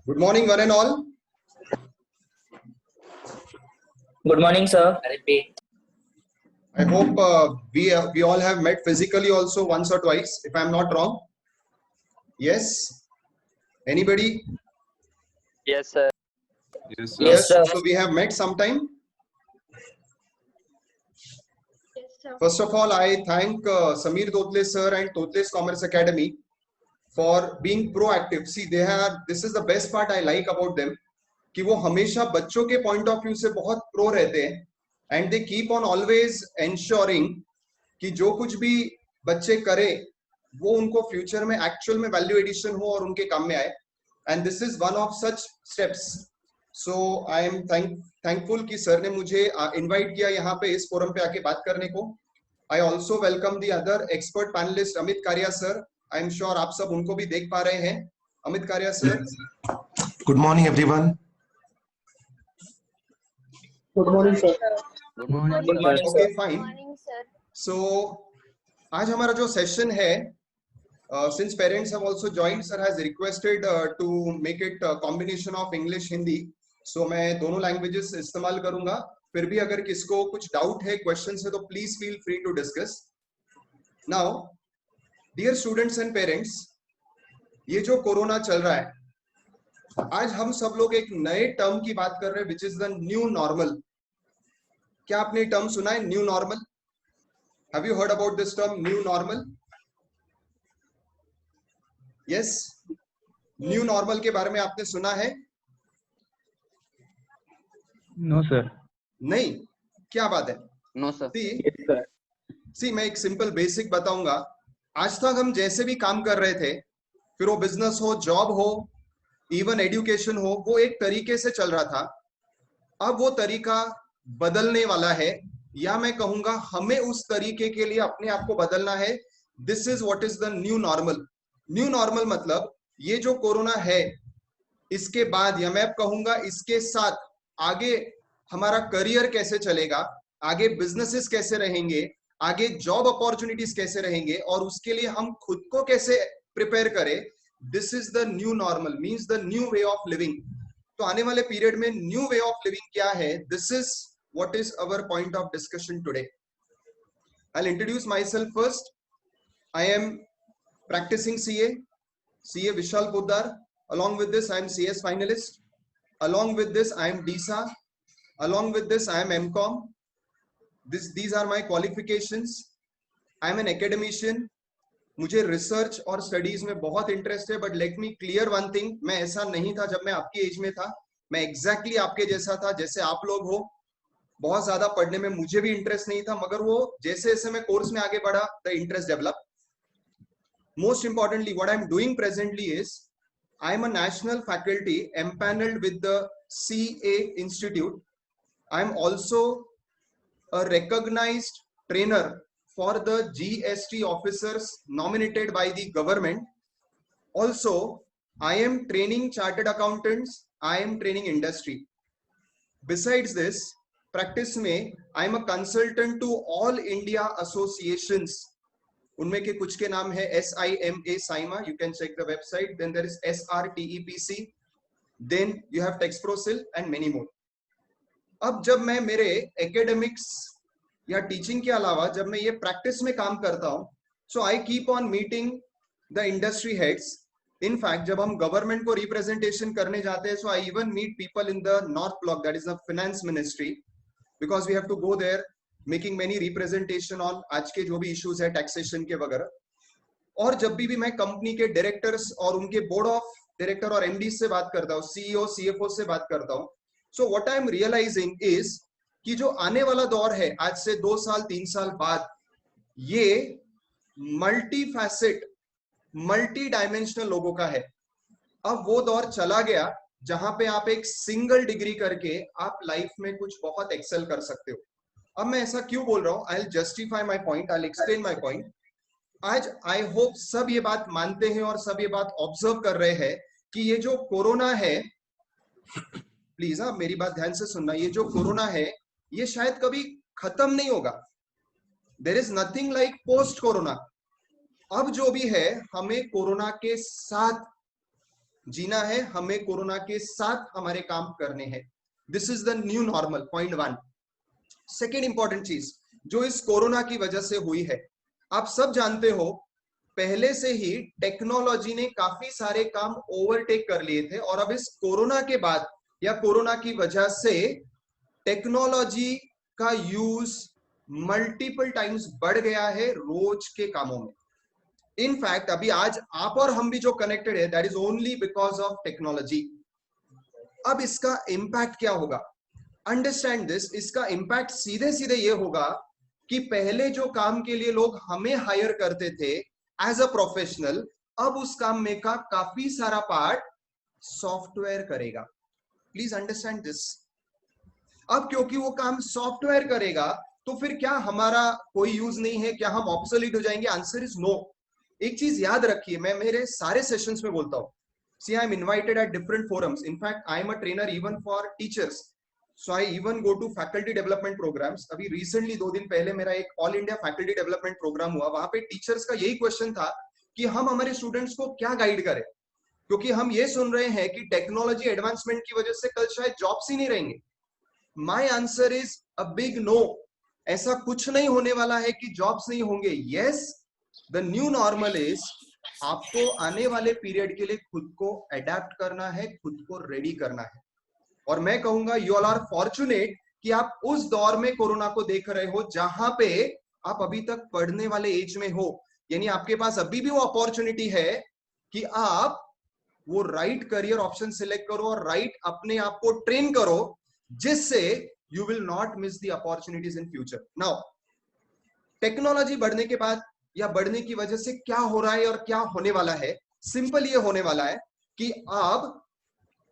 Good morning, one and all. Good morning, sir. I hope we all have met physically also once or twice, if I'm not wrong. Yes? Anybody? Yes, sir. Yes, sir. Yes, sir. So we have met sometime. Yes, sir. First of all, I thank Sameer Totle sir and Totle's Commerce Academy for being proactive. See, this is the best part I like about them, कि वो हमेशा बच्चों के point of view से बहुत pro रहते हैं, and they keep on always ensuring कि जो कुछ भी बच्चे करें वो उनको फ्यूचर में एक्चुअल में वैल्यू एडिशन हो और उनके काम में आए, and this is one of such steps. So I am thankful कि सर ने मुझे इनवाइट किया यहाँ पे इस फोरम पे आके बात करने को. I also welcome the other expert panelist Amit Karia sir. I am sure आप सब उनको भी देख पा रहे हैं. Amit Karia sir. Good morning, everyone. Good morning, sir. Good morning. Good morning, sir. Okay, fine. Good morning, sir. So आज हमारा जो सेशन है, since parents have also joined, sir has requested to make it a combination of English Hindi. So मैं दोनों languages इस्तेमाल करूंगा. फिर भी अगर किसको कुछ डाउट है, क्वेश्चन है, तो please feel free to discuss. Now dear students and parents, ये जो कोरोना चल रहा है, आज हम सब लोग एक नए टर्म की बात कर रहे हैं, which is the new normal. क्या आपने टर्म सुना है, new normal? Have you heard about this term new normal? Yes, new normal के बारे में आपने सुना है? No, sir. नहीं, क्या बात है? No, sir. सी मैं एक सिंपल बेसिक बताऊंगा. आज तक हम जैसे भी काम कर रहे थे, फिर वो बिजनेस हो, जॉब हो, इवन एजुकेशन हो, वो एक तरीके से चल रहा था. अब वो तरीका बदलने वाला है, या मैं कहूंगा हमें उस तरीके के लिए अपने आप को बदलना है. This is what is the new normal. New normal मतलब ये जो कोरोना है, इसके बाद, या मैं कहूंगा इसके साथ आगे हमारा करियर कैसे चलेगा, आगे बिजनेसेस कैसे रहेंगे, आगे जॉब अपॉर्चुनिटीज कैसे रहेंगे, और उसके लिए हम खुद को कैसे प्रिपेयर करें. This is the new normal, means the new way of living. तो आने वाले पीरियड में न्यू वे ऑफ लिविंग क्या है, this is what is our point of discussion today. I will introduce my self first. I am practicing CA Vishal Poddar. Along with this, I am CS finalist. Along with this, I am DISA. Along with this, I am MCOM. These are my qualifications. I am an academician. मुझे research और studies में बहुत interest है, but let me clear one thing, मैं ऐसा नहीं था जब मैं आपकी एज में था. मैं एग्जैक्टली आपके जैसा था, जैसे आप लोग हो. बहुत ज्यादा पढ़ने में मुझे भी इंटरेस्ट नहीं था, मगर वो जैसे जैसे मैं कोर्स में आगे बढ़ा, the interest develop. Most importantly, what I'm doing presently is I'm a national faculty empaneled with the CA Institute. I'm also a recognized trainer for the GST officers nominated by the government. Also, I am training chartered accountants. I am training industry. Besides this, practice में I'm a consultant to all India associations. उनमें के कुछ के नाम है SIMA, SIMA, you can check the website. Then there is SRTEPC, then you have Texprosil and many more. अब जब मैं मेरे एकेडमिक्स या टीचिंग के अलावा जब मैं ये प्रैक्टिस में काम करता हूँ, so I keep on meeting the industry heads. In fact, जब हम गवर्नमेंट को रिप्रेजेंटेशन करने जाते हैं, so I even meet people in the North Block, that is the Finance Ministry, because we have to go there making many representation on आज के जो भी इश्यूज है टैक्सेशन के वगैरह. और जब भी मैं कंपनी के डायरेक्टर्स और उनके बोर्ड ऑफ डायरेक्टर और एमडी से बात करता हूँ, सीईओ सीएफओ से बात करता हूँ, so what I am realizing is कि जो आने वाला दौर है आज से 2 साल 3 साल बाद, ये मल्टी फैसेट मल्टी डायमेंशनल लोगों का है. अब वो दौर चला गया जहां पे आप एक सिंगल डिग्री करके आप लाइफ में कुछ बहुत एक्सेल कर सकते हो. अब मैं ऐसा क्यों बोल रहा हूं, I will justify my point, I will explain my point. आज आई होप सब ये बात मानते हैं और सब ये बात ऑब्जर्व कर रहे हैं कि ये जो कोरोना है, प्लीज आप मेरी बात ध्यान से सुनना, ये जो कोरोना है ये शायद कभी खत्म नहीं होगा. There is nothing like post corona. अब जो भी है हमें कोरोना के साथ जीना है, हमें कोरोना के साथ हमारे काम करने हैं। This is the new normal, point 1। Second important चीज जो इस कोरोना की वजह से हुई है, आप सब जानते हो पहले से ही टेक्नोलॉजी ने काफी सारे काम ओवरटेक कर लिए थे, और अब इस कोरोना के बाद या कोरोना की वजह से टेक्नोलॉजी का यूज मल्टीपल टाइम्स बढ़ गया है रोज के कामों में। इनफैक्ट अभी आज आप और हम भी जो कनेक्टेड है, that is only because of technology. अब इसका इंपैक्ट क्या होगा? Understand this. इसका इंपैक्ट सीधे सीधे ये होगा कि पहले जो काम के लिए लोग हमें हायर करते थे एज अ प्रोफेशनल, अब उस काम में का काफी सारा पार्ट सॉफ्टवेयर करेगा। Please understand this. अब क्योंकि वो काम सॉफ्टवेयर करेगा, तो फिर क्या हमारा कोई यूज नहीं है? क्या हम ऑब्सोलीट हो जाएंगे? Answer is no. एक चीज याद रखिए, मैं मेरे सारे सेशंस में बोलता हूं, see I am invited at different forums, in fact I am a trainer even for teachers, so I even go to faculty development programmes. अभी रिसेंटली 2 दिन पहले मेरा एक all India faculty development programme हुआ, वहां पे टीचर्स का यही क्वेश्चन था कि हम हमारे स्टूडेंट्स को क्या गाइड करें, क्योंकि हम ये सुन रहे हैं कि टेक्नोलॉजी एडवांसमेंट की वजह से कल शायद जॉब्स ही नहीं रहेंगे। My answer is a big no. ऐसा कुछ नहीं होने वाला है कि जॉब्स नहीं होंगे। Yes, the new normal is आपको आने वाले पीरियड के लिए खुद को अडेप्ट करना है, खुद को रेडी करना है। और मैं कहूंगा यू ऑल आर फॉर्चुनेट कि आप उस दौर में कोरोना को देख रहे हो जहां पे आप अभी तक पढ़ने वाले एज में हो, यानी आपके पास अभी भी वो अपॉर्चुनिटी है कि आप वो राइट करियर ऑप्शन सिलेक्ट करो और राइट अपने आप को ट्रेन करो, जिससे you will not miss the opportunities in future. Now technology बढ़ने के बाद या बढ़ने की वजह से क्या हो रहा है और क्या होने वाला है? सिंपल ये होने वाला है कि अब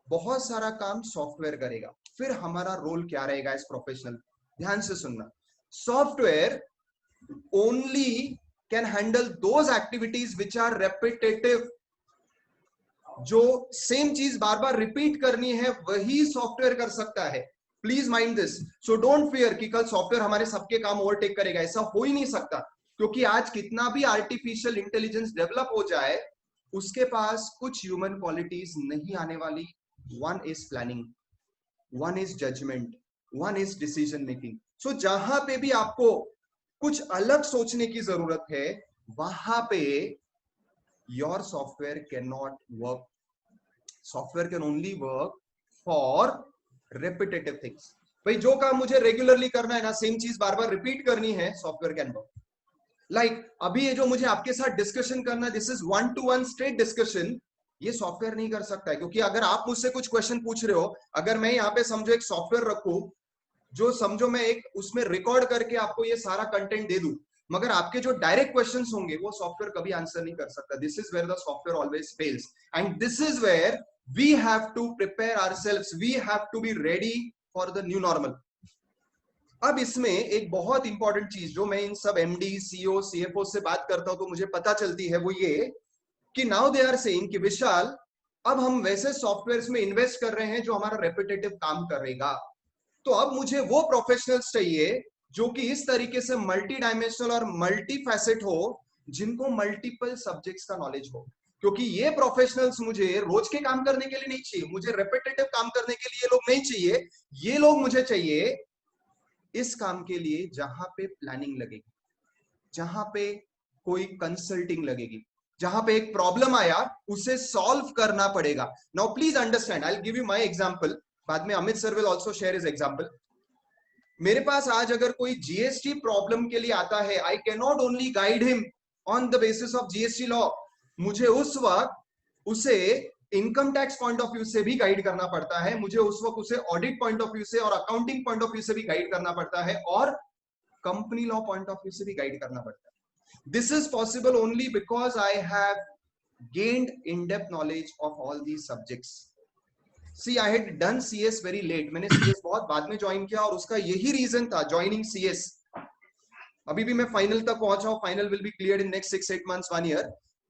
बहुत सारा काम सॉफ्टवेयर करेगा। फिर हमारा रोल क्या रहेगा एज प्रोफेशनल? ध्यान से सुनना। Software only can handle those activities which are repetitive. जो सेम चीज बार बार रिपीट करनी है वही सॉफ्टवेयर कर सकता है। Please mind this. So don't fear कि कल सॉफ्टवेयर हमारे सबके काम ओवरटेक करेगा, ऐसा हो ही नहीं सकता, क्योंकि आज कितना भी आर्टिफिशियल इंटेलिजेंस डेवलप हो जाए, उसके पास कुछ ह्यूमन क्वालिटीज नहीं आने वाली। One is planning, one is judgment, one is decision making. So जहां पे भी आपको कुछ अलग सोचने की जरूरत है, वहां पे your software cannot work. Software can only work for repetitive things. भाई जो काम मुझे रेगुलरली करना है ना, सेम चीज बार बार रिपीट करनी है, सॉफ्टवेयर कैन वर्क। लाइक अभी ये जो मुझे आपके साथ डिस्कशन करना है, this is 1-to-1 straight discussion, ये सॉफ्टवेयर नहीं कर सकता है। क्योंकि अगर आप मुझसे कुछ क्वेश्चन पूछ रहे हो, अगर मैं यहाँ पे समझो एक सॉफ्टवेयर रखूं, जो समझो मैं एक उसमें रिकॉर्ड करके आपको ये सारा कंटेंट दे दूं, मगर आपके जो डायरेक्ट क्वेश्चंस होंगे वो सॉफ्टवेयर कभी आंसर नहीं कर सकता। This is where the software always fails, and this is where we have to prepare ourselves, we have to be ready for the new normal. अब इसमें एक बहुत इंपॉर्टेंट चीज जो मैं इन सब एमडी, सीईओ, सीएफओ से बात करता हूं तो मुझे पता चलती है, वो ये कि नाउ दे आर सेइंग कि विशाल, अब हम वैसे सॉफ्टवेयर्स में इन्वेस्ट कर रहे हैं जो हमारा रेपिटेटिव काम करेगा। तो अब मुझे वो प्रोफेशनल्स चाहिए जो कि इस तरीके से मल्टी डायमेंशनल और मल्टी फैसेट हो, जिनको मल्टीपल सब्जेक्ट्स का नॉलेज हो। क्योंकि ये प्रोफेशनल्स मुझे रोज के काम करने के लिए नहीं चाहिए, मुझे रेपिटेटिव काम करने के लिए ये लोग नहीं चाहिए। ये लोग मुझे चाहिए इस काम के लिए जहां पे प्लानिंग लगेगी, जहां पे कोई कंसल्टिंग लगेगी, जहां पे एक प्रॉब्लम आया उसे सॉल्व करना पड़ेगा। Now please understand, I will give you my example, बाद में Amit sir will also share his example. मेरे पास आज अगर कोई जीएसटी प्रॉब्लम के लिए आता है, I can not only guide him on the basis of GST law, मुझे उस वक्त उसे income tax point of view से भी गाइड करना पड़ता है, मुझे उस वक्त उसे ऑडिट पॉइंट ऑफ व्यू से और अकाउंटिंग पॉइंट ऑफ व्यू से भी गाइड करना पड़ता है, और company law point of view से भी गाइड करना पड़ता है। This is possible only because I have gained in-depth knowledge of all these subjects. See, I had done CS very late. मैंने CS बहुत बाद में ज्वाइन किया, और उसका यही रीजन था ज्वाइनिंग CS। अभी भी मैं फाइनल तक पहुंचा हूं, final will be cleared in next 6-8 months, 1 year।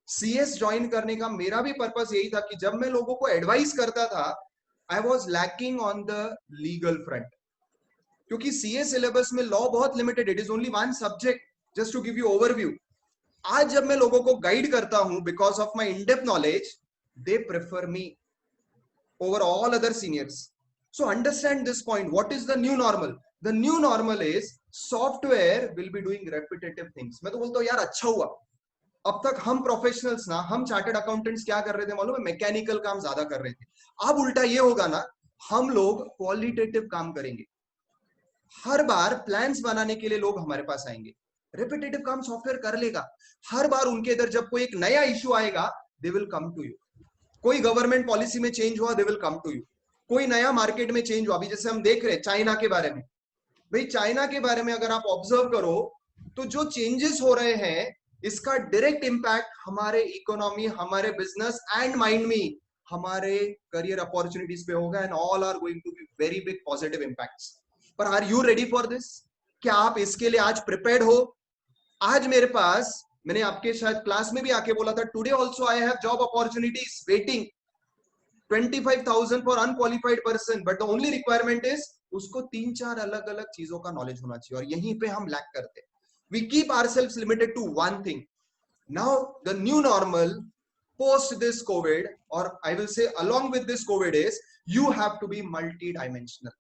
CS join करने का मेरा भी पर्पस यही था कि जब मैं लोगों को एडवाइस करता था, I was lacking on the legal front, क्योंकि CS सिलेबस में लॉ बहुत limited, it is only 1 subject. Just to give you overview, आज जब मैं लोगों को गाइड करता हूं because of my in depth knowledge, they prefer me over all other seniors. So understand this point. What is the new normal? The new normal is software will be doing repetitive things. मैं तो बोलता हूँ यार अच्छा हुआ, अब तक हम प्रोफेशनल्स ना, हम चार्टर्ड अकाउंटेंट्स क्या कर रहे थे मालूम है? मैकेनिकल काम ज्यादा कर रहे थे. अब उल्टा ये होगा ना, हम लोग क्वालिटेटिव काम करेंगे. हर बार प्लान्स बनाने के लिए लोग हमारे पास आएंगे. रिपीटेटिव काम सॉफ्टवेयर कर लेगा. हर बार उनके इधर जब कोई एक नया इश्यू आएगा, they will come to you. कोई गवर्नमेंट पॉलिसी में चेंज हुआ, they will come to you. कोई नया मार्केट में चेंज हुआ, अभी जैसे हम देख रहे हैं चाइना के बारे में. भाई चाइना के बारे में अगर आप ऑब्जर्व करो तो जो चेंजेस हो रहे हैं, इसका डायरेक्ट इंपैक्ट हमारे इकोनॉमी, हमारे बिजनेस एंड माइंड में, हमारे करियर अपॉर्चुनिटीज पे होगा. And all are going to be very big positive impacts. पर are you ready for this? क्या आप इसके लिए आज प्रिपेयर्ड हो? आज मेरे पास, मैंने आपके शायद क्लास में भी आके बोला था, today also I have job opportunities waiting 25,000 for unqualified person. But the only requirement is उसको 3-4 अलग अलग चीजों का नॉलेज होना चाहिए. और यहीं पे हम लैक करते हैं. We keep ourselves limited to one thing. Now the new normal post this COVID, or I will say along with this COVID, is you have to be multi-dimensional.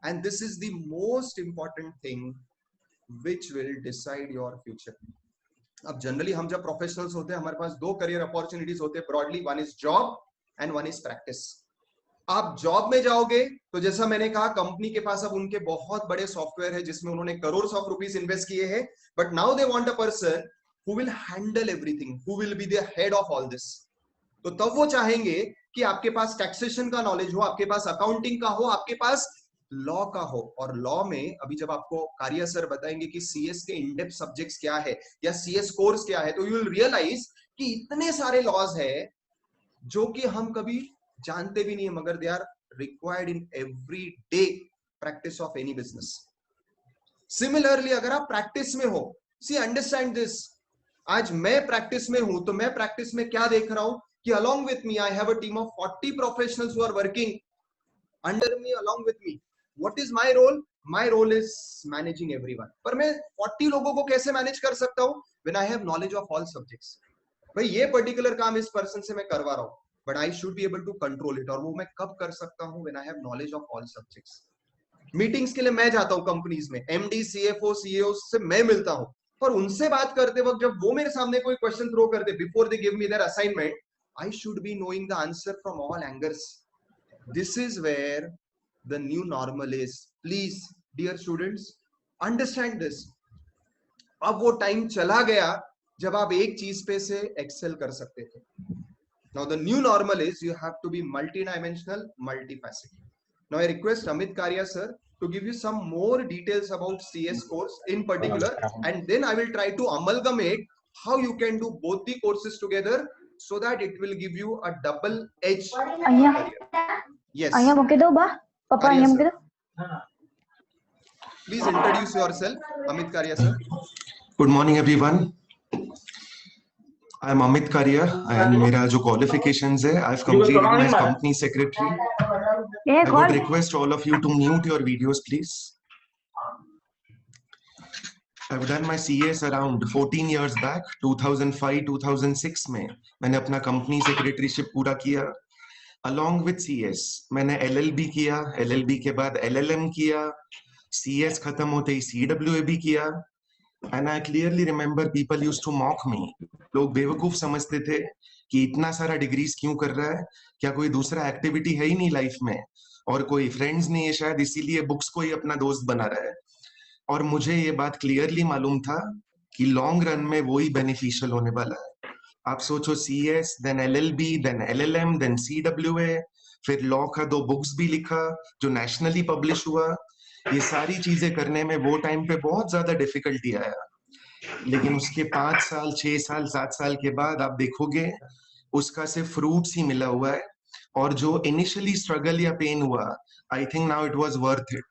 And this is the most important thing which will decide your future. अब generally हम जब professionals होते हैं, हमारे पास दो career opportunities होते हैं broadly. One is job and one is practice. आप जॉब में जाओगे तो जैसा मैंने कहा, कंपनी के पास अब उनके बहुत बड़े सॉफ्टवेयर है जिसमें उन्होंने करोड़ ऑफ रुपीस इन्वेस्ट किए हैं. But now they want a person who will handle everything, who will be the head of all this. तो तब वो चाहेंगे कि आपके पास टैक्सेशन का नॉलेज हो, आपके पास अकाउंटिंग का हो, आपके पास लॉ का हो. और लॉ में अभी जब आपको कार्य सर बताएंगे कि सीएस के इनडेप्थ सब्जेक्ट्स क्या है या सीएस कोर्स क्या है, तो यू विल रियलाइज कि इतने सारे लॉज है जो कि हम कभी जानते भी नहीं है, मगर they are required in every day practice of any business. Similarly अगर आप प्रैक्टिस में हो, सी अंडरस्टैंड दिस. आज मैं प्रैक्टिस में हूं तो मैं प्रैक्टिस में क्या देख रहा हूं कि along with me I have a team of 40 professionals who are working under me, along with me. What is my role? My role is managing everyone. पर मैं 40 लोगों को कैसे मैनेज कर सकता हूं? When I have knowledge of all subjects. भाई ये पर्टिकुलर काम इस पर्सन से मैं करवा रहा हूं, but I should be able to control it. और वो मैं कब कर सकता हूं? When I have knowledge of all subjects. Meetings के लिए मैं जाता हूं कंपनीज में, एमडी, सीएफओ, सीईओ से मैं मिलता हूं. पर उनसे बात करते वक्त जब वो मेरे सामने कोई क्वेश्चन थ्रो कर दे, before they give me their assignment, I should be knowing the answer from all angles. This is where the new normal is. Please, dear students, understand this. अब वो टाइम चला गया जब आप एक चीज पे से एक्सेल कर सकते थे. Now the new normal is you have to be multidimensional, multifaceted. Now I request Amit Karia sir to give you some more details about CS course in particular, and then I will try to amalgamate how you can do both the courses together so that it will give you a double edge career. Yes. Ayah mau kita bah? Papa ayah mau kita? Please introduce yourself, Amit Karia sir. Good morning, everyone. I am Amit Karia, and मेरा जो qualifications है, I've completed my company secretary. I would request all of you to mute your videos, please. I've done my CS around 14 years back, 2005-2006 में मैंने अपना company secretaryship पूरा किया. Along with CS, मैंने LLB किया, LLB के बाद LLM किया, CS खत्म होते ही CWA भी किया. And I clearly remember people used to mock me. लोग बेवकूफ समझते थे कि इतना सारा डिग्रीज क्यों कर रहा है, क्या कोई दूसरा एक्टिविटी है ही नहीं लाइफ में, और कोई फ्रेंड्स नहीं है शायद, इसीलिए बुक्स को ही अपना दोस्त बना रहा है. और मुझे ये बात क्लियरली मालूम था कि लॉन्ग रन में वो ही बेनिफिशियल होने वाला है. आप सोचो, CS, then LLB, then LLM, then CWA, फिर लॉ का 2 बुक्स भी लिखा जो नेशनली पब्लिश हुआ. ये सारी चीजें करने में वो टाइम पे बहुत ज्यादा डिफिकल्टी आया, लेकिन उसके 5 साल, 6 साल, 7 साल के बाद आप देखोगे उसका सिर्फ फ्रूट्स ही मिला हुआ है. और जो इनिशियली स्ट्रगल या पेन हुआ, I think now it was worth it.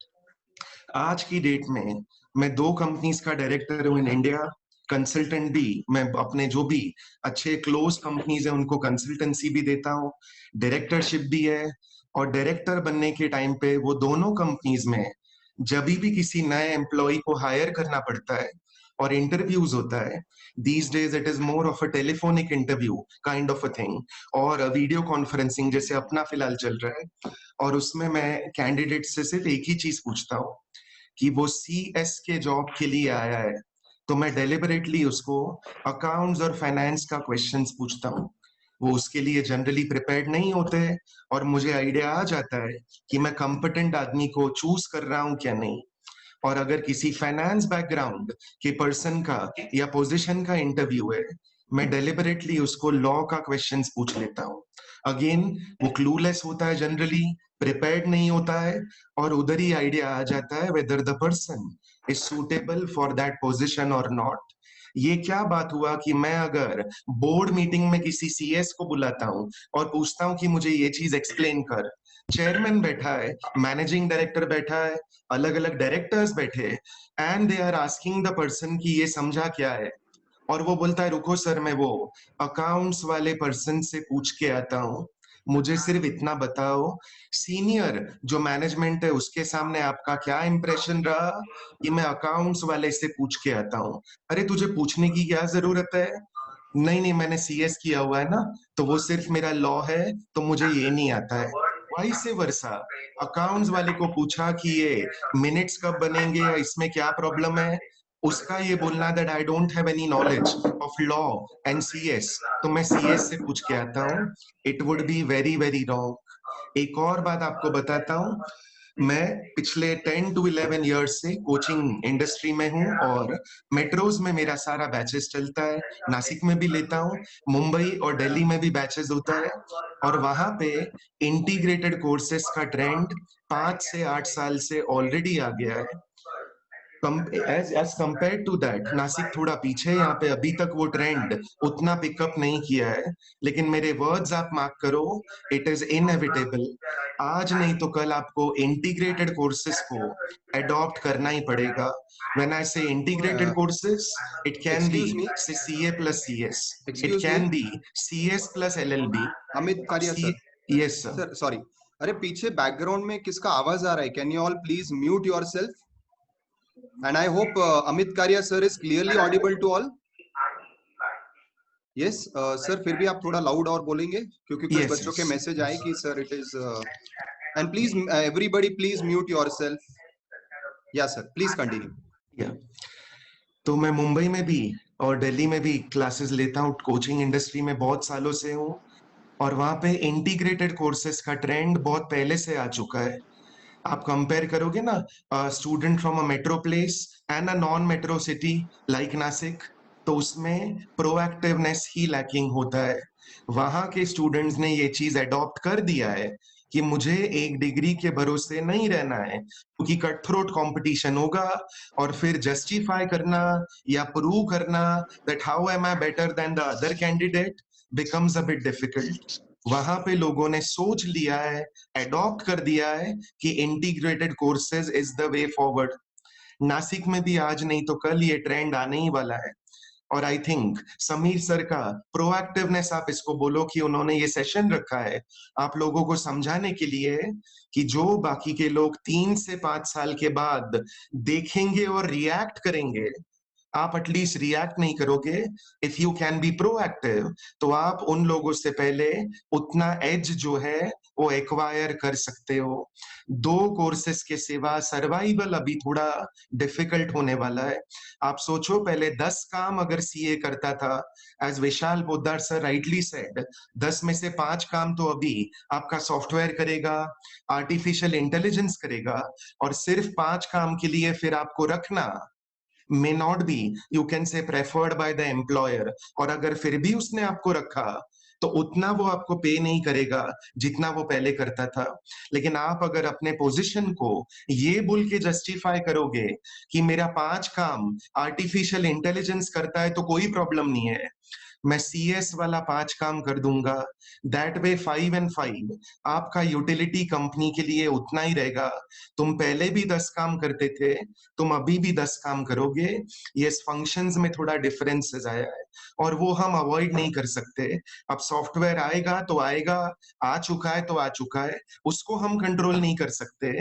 आज की डेट में मैं 2 कंपनीज का डायरेक्टर हूँ इन इंडिया, कंसल्टेंट भी. मैं अपने जो भी अच्छे क्लोज कंपनीज है उनको कंसल्टेंसी भी देता हूँ, डायरेक्टरशिप भी है. और डायरेक्टर बनने के टाइम पे वो दोनों कंपनीज में जब भी किसी नए एम्प्लॉय को हायर करना पड़ता है और इंटरव्यूज होता है, these days it is more of a telephonic interview kind of a thing, और वीडियो कॉन्फ्रेंसिंग जैसे अपना फिलहाल चल रहा है, और उसमें मैं कैंडिडेट से सिर्फ एक ही चीज पूछता हूँ कि वो CS के जॉब के लिए आया है, तो मैं डेलिबरेटली उसको अकाउंट्स और फाइनेंस का क्वेश्चंस पूछता हूँ। वो उसके लिए जनरली प्रिपेयर्ड नहीं होते और मुझे आइडिया आ जाता है कि मैं कॉम्पिटेंट आदमी को चूज कर रहा हूँ क्या नहीं। और अगर किसी फाइनेंस बैकग्राउंड के पर्सन का या पोजीशन का इंटरव्यू है, मैं डेलिबरेटली उसको लॉ का क्वेश्चंस पूछ लेता हूँ। अगेन वो क्लूलेस होता है, जनरली प्रिपेयर्ड नहीं होता है, और उधर ही आइडिया आ जाता है whether the person is suitable for that position और नॉट। ये क्या बात हुआ कि मैं अगर बोर्ड मीटिंग में किसी CS को बुलाता हूँ और पूछता हूँ कि मुझे ये चीज एक्सप्लेन कर, चेयरमैन बैठा है, मैनेजिंग डायरेक्टर बैठा है, अलग अलग डायरेक्टर्स बैठे, and they are asking the person कि ये समझा क्या है, और वो बोलता है रुको सर मैं वो अकाउंट्स वाले पर्सन से पूछ के आता हूँ, मुझे सिर्फ इतना बताओ सीनियर जो मैनेजमेंट है उसके सामने आपका क्या इंप्रेशन रहा कि मैं अकाउंट्स वाले से पूछ के आता हूँ। अरे तुझे पूछने की क्या जरूरत है? नहीं नहीं मैंने CS किया हुआ है ना, तो वो सिर्फ मेरा लॉ है, तो मुझे ये नहीं आता है। वाइस वर्सा, अकाउंट्स वाले को पूछा कि ये मिनट्स कब बनेंगे या इसमें क्या प्रॉब्लम है, उसका ये बोलना that I don't have any knowledge of law and CS, तो मैं CS से पूछ के आता हूँ। It would be very very wrong. एक और बात आपको बताता हूँ, मैं पिछले 10 to 11 इयर्स से कोचिंग इंडस्ट्री में हूँ और मेट्रोज में मेरा सारा बैचेस चलता है, नासिक में भी लेता हूँ, मुंबई और दिल्ली में भी बैचेस होता है, और वहां पे इंटीग्रेटेड कोर्सेस का ट्रेंड 5 से 8 साल से ऑलरेडी आ गया है। As compare to that Nashik थोड़ा पीछे, यहाँ पे अभी तक वो ट्रेंड उतना पिकअप नहीं किया है, लेकिन मेरे वर्ड्स आप मार्क करो, इट इज इनएविटेबल। आज नहीं तो कल आपको इंटीग्रेटेड कोर्सेस को अडॉप्ट करना ही पड़ेगा। व्हेन आई से integrated courses, it can be Excuse me. CA plus CS, it Excuse can me. be CS plus LLB। Amit Karia sir. Yes sir. Sir sorry, अरे पीछे बैकग्राउंड में किसका आवाज आ रहा है? Can you all please mute yourself? And I hope Amit Karia sir is clearly audible to all. Yes sir, फिर भी आप थोड़ा लाउड और बोलेंगे क्योंकि कुछ Yes, बच्चों के yes. मैसेज आए कि sir it is, and please everybody please mute yourself. या सर प्लीज कंटिन्यू। तो मैं मुंबई में भी और दिल्ली में भी क्लासेस लेता हूँ, कोचिंग इंडस्ट्री में बहुत सालों से हूँ, और वहां पे इंटीग्रेटेड कोर्सेज का ट्रेंड बहुत पहले से आ चुका है। आप कंपेयर करोगे ना student from a metro place and a non metro city like Nashik, तो उसमें प्रोएक्टिवनेस ही लैकिंग होता है। वहां के स्टूडेंट्स ने ये चीज अडॉप्ट कर दिया है कि मुझे एक डिग्री के भरोसे नहीं रहना है, क्योंकि कट थ्रोट कंपटीशन होगा, और फिर जस्टिफाई करना या प्रूव करना that how am I better than the other candidate becomes a bit difficult. वहां पे लोगों ने सोच लिया है, अडॉप्ट कर दिया है कि integrated courses is the way forward. Nashik में भी आज नहीं तो कल ये ट्रेंड आने ही वाला है, और आई थिंक समीर सर का प्रोएक्टिवनेस, आप इसको बोलो कि उन्होंने ये सेशन रखा है आप लोगों को समझाने के लिए कि जो बाकी के लोग 3 से 5 साल के बाद देखेंगे और रिएक्ट करेंगे, आप एटलीस्ट रिएक्ट नहीं करोगे। If you can be proactive, तो आप उन लोगों से पहले उतना एज जो है वो एक्वायर कर सकते हो। 2 कोर्सेस के सिवा सर्वाइवल अभी थोड़ा डिफिकल्ट होने वाला है। आप सोचो, पहले 10 काम अगर CA करता था, एज विशाल पोद्दार सर राइटली सेड, 10 में से 5 काम तो अभी आपका सॉफ्टवेयर करेगा, आर्टिफिशियल इंटेलिजेंस करेगा, और सिर्फ 5 काम के लिए फिर आपको रखना may not be, you can say, preferred by the employer, और अगर फिर भी उसने आपको रखा तो उतना वो आपको पे नहीं करेगा जितना वो पहले करता था। लेकिन आप अगर अपने पोजीशन को ये बोल के जस्टिफाई करोगे कि मेरा 5 काम आर्टिफिशियल इंटेलिजेंस करता है तो कोई प्रॉब्लम नहीं है, मैं CS वाला 5 काम कर दूंगा, दैट वे 5 and 5 आपका यूटिलिटी कंपनी के लिए उतना ही रहेगा। तुम पहले भी 10 काम करते थे, तुम अभी भी 10 काम करोगे। यस, फंक्शंस में थोड़ा डिफरेंसेस आया है और वो हम अवॉइड नहीं कर सकते। अब सॉफ्टवेयर आएगा तो आएगा, आ चुका है तो आ चुका है, उसको हम कंट्रोल नहीं कर सकते,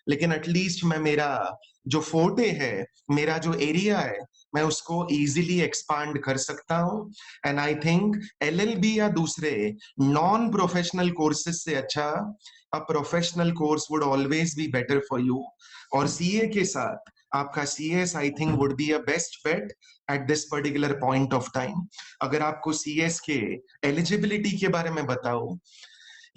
लेकिन एटलीस्ट मैं मेरा जो फोर्टे है, मेरा जो एरिया है, मैं उसको इजीली एक्सपांड कर सकता हूं। एंड आई थिंक एलएलबी या दूसरे नॉन प्रोफेशनल कोर्सेज से अच्छा अ professional course would always be better for you. और सीए के साथ आपका CS I think would be a best bet at this particular point of time. अगर आपको सीएस के एलिजिबिलिटी के बारे में बताओ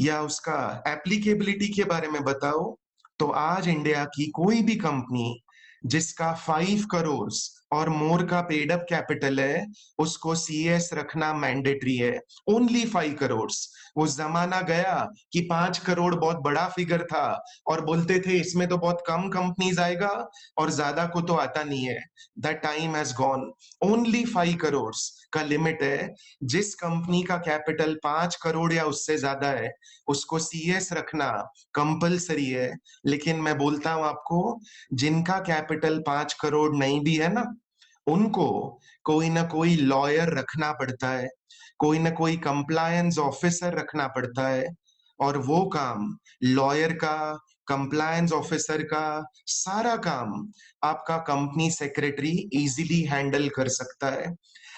या उसका एप्लीकेबिलिटी के बारे में बताओ, तो आज इंडिया की कोई भी कंपनी जिसका 5 करोड़ और मोर का पेड अप कैपिटल है, उसको सीएस रखना मैंडेटरी है। ओनली 5 करोड़। वो जमाना गया कि 5 करोड़ बहुत बड़ा फिगर था और बोलते थे इसमें तो बहुत कम कंपनीज आएगा और ज्यादा को तो आता नहीं है। That time has gone. Only 5 crore का लिमिट है। जिस कंपनी का कैपिटल 5 करोड़ या उससे ज्यादा है, उसको सीएस रखना कंपलसरी है। लेकिन मैं बोलता हूं आपको, जिनका कैपिटल 5 करोड़ नहीं भी है ना, उनको कोई ना कोई लॉयर रखना पड़ता है, कोई ना कोई कंप्लायंस ऑफिसर रखना पड़ता है। और वो काम लॉयर का, कंप्लायंस ऑफिसर का, सारा काम आपका कंपनी सेक्रेटरी इजीली हैंडल कर सकता है।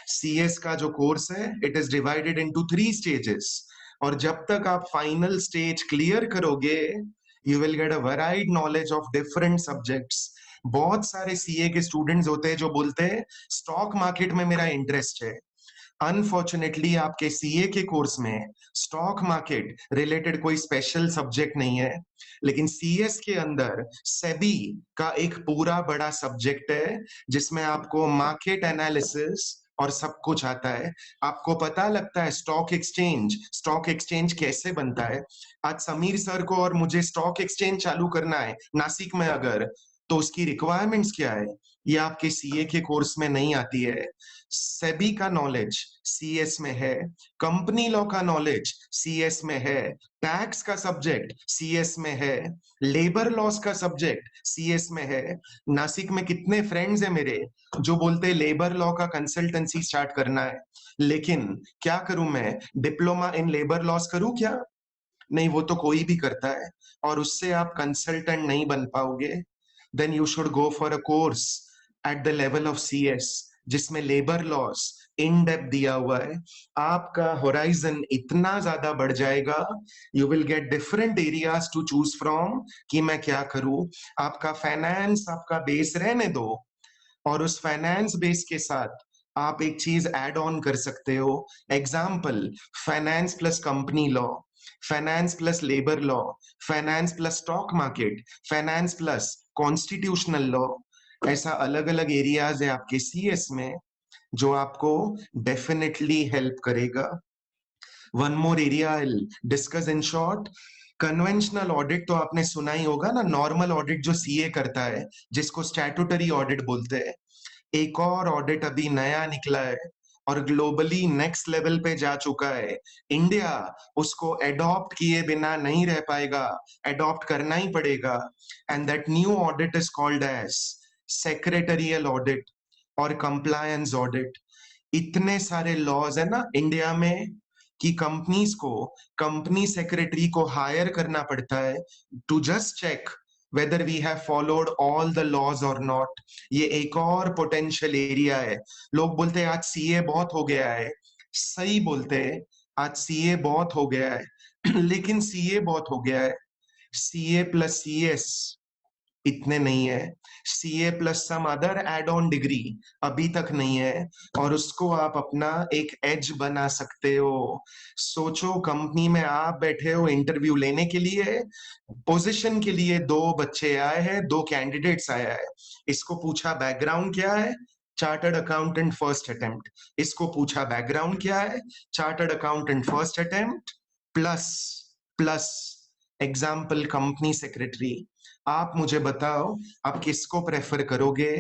सीएस का जो कोर्स है, it is divided into 3 stages. और जब तक आप फाइनल स्टेज क्लियर करोगे, you will get a varied knowledge of different subjects. बहुत सारे सीए के स्टूडेंट्स होते हैं जो बोलते हैं स्टॉक मार्केट में मेरा इंटरेस्ट है। अनफॉर्चुनेटली आपके सीए के कोर्स में स्टॉक मार्केट रिलेटेड कोई स्पेशल सब्जेक्ट नहीं है, लेकिन सीएस के अंदर सेबी का एक पूरा बड़ा सब्जेक्ट है जिसमें आपको मार्केट एनालिसिस और सब कुछ आता है। आपको पता लगता है स्टॉक एक्सचेंज कैसे बनता है। आज समीर सर को और मुझे स्टॉक एक्सचेंज चालू करना है नासिक में अगर, तो उसकी रिक्वायरमेंट्स क्या है, ये आपके सीए के कोर्स में नहीं आती है। सेबी का नॉलेज सीएस में है, कंपनी लॉ का नॉलेज सीएस में है, टैक्स का सब्जेक्ट सीएस में है, लेबर लॉस का सब्जेक्ट सीएस में है। नासिक में कितने फ्रेंड्स हैं मेरे जो बोलते हैं लेबर लॉ का कंसल्टेंसी स्टार्ट करना है, लेकिन क्या करूं मैं, डिप्लोमा इन लेबर लॉस करूं क्या? नहीं, वो तो कोई भी करता है और उससे आप कंसल्टेंट नहीं बन पाओगे। then you should go for a course at the level of CS जिसमें लेबर लॉस इन डेप्थ दिया हुआ है। आपका होराइजन इतना ज्यादा बढ़ जाएगा, you will get different areas to choose from कि मैं क्या करूं। आपका फाइनेंस आपका बेस रहने दो, और उस फाइनेंस बेस के साथ आप एक चीज ऐड ऑन कर सकते हो। Example, finance plus company law, finance plus labour law, finance plus stock market, finance plus constitutional law. ऐसा अलग अलग एरियाज है आपके सीएस में जो आपको डेफिनेटली हेल्प करेगा। One more area I discuss in short. Conventional audit तो आपने सुना ही होगा ना, नॉर्मल ऑडिट जो सीए करता है जिसको स्टैट्यूटरी ऑडिट बोलते हैं। एक और ऑडिट अभी नया निकला है और ग्लोबली नेक्स्ट लेवल पे जा चुका है। इंडिया उसको एडॉप्ट किए बिना नहीं रह पाएगा, एडॉप्ट करना ही पड़ेगा। And that new audit is called as secretarial audit और कंप्लायंस ऑडिट। इतने सारे लॉज है ना इंडिया में कि कंपनीज को कंपनी सेक्रेटरी को हायर करना पड़ता है to just check whether we have followed all the laws or not। ये एक और पोटेंशियल एरिया है। लोग बोलते हैं आज सीए बहुत हो गया है, सही बोलते हैं, आज सीए बहुत हो गया है लेकिन सीए बहुत हो गया है, सीए प्लस सीएस इतने नहीं है, CA plus some other add on degree अभी तक नहीं है, और उसको आप अपना एक एज बना सकते हो। सोचो कंपनी में आप बैठे हो इंटरव्यू लेने के लिए, पोजीशन के लिए 2 बच्चे आए हैं, 2 कैंडिडेट्स आया है। इसको पूछा बैकग्राउंड क्या है, चार्टर्ड अकाउंटेंट फर्स्ट अटेम्प्ट। इसको पूछा बैकग्राउंड क्या है, chartered accountant first attempt plus plus example company secretary. आप मुझे बताओ आप किसको प्रेफर करोगे?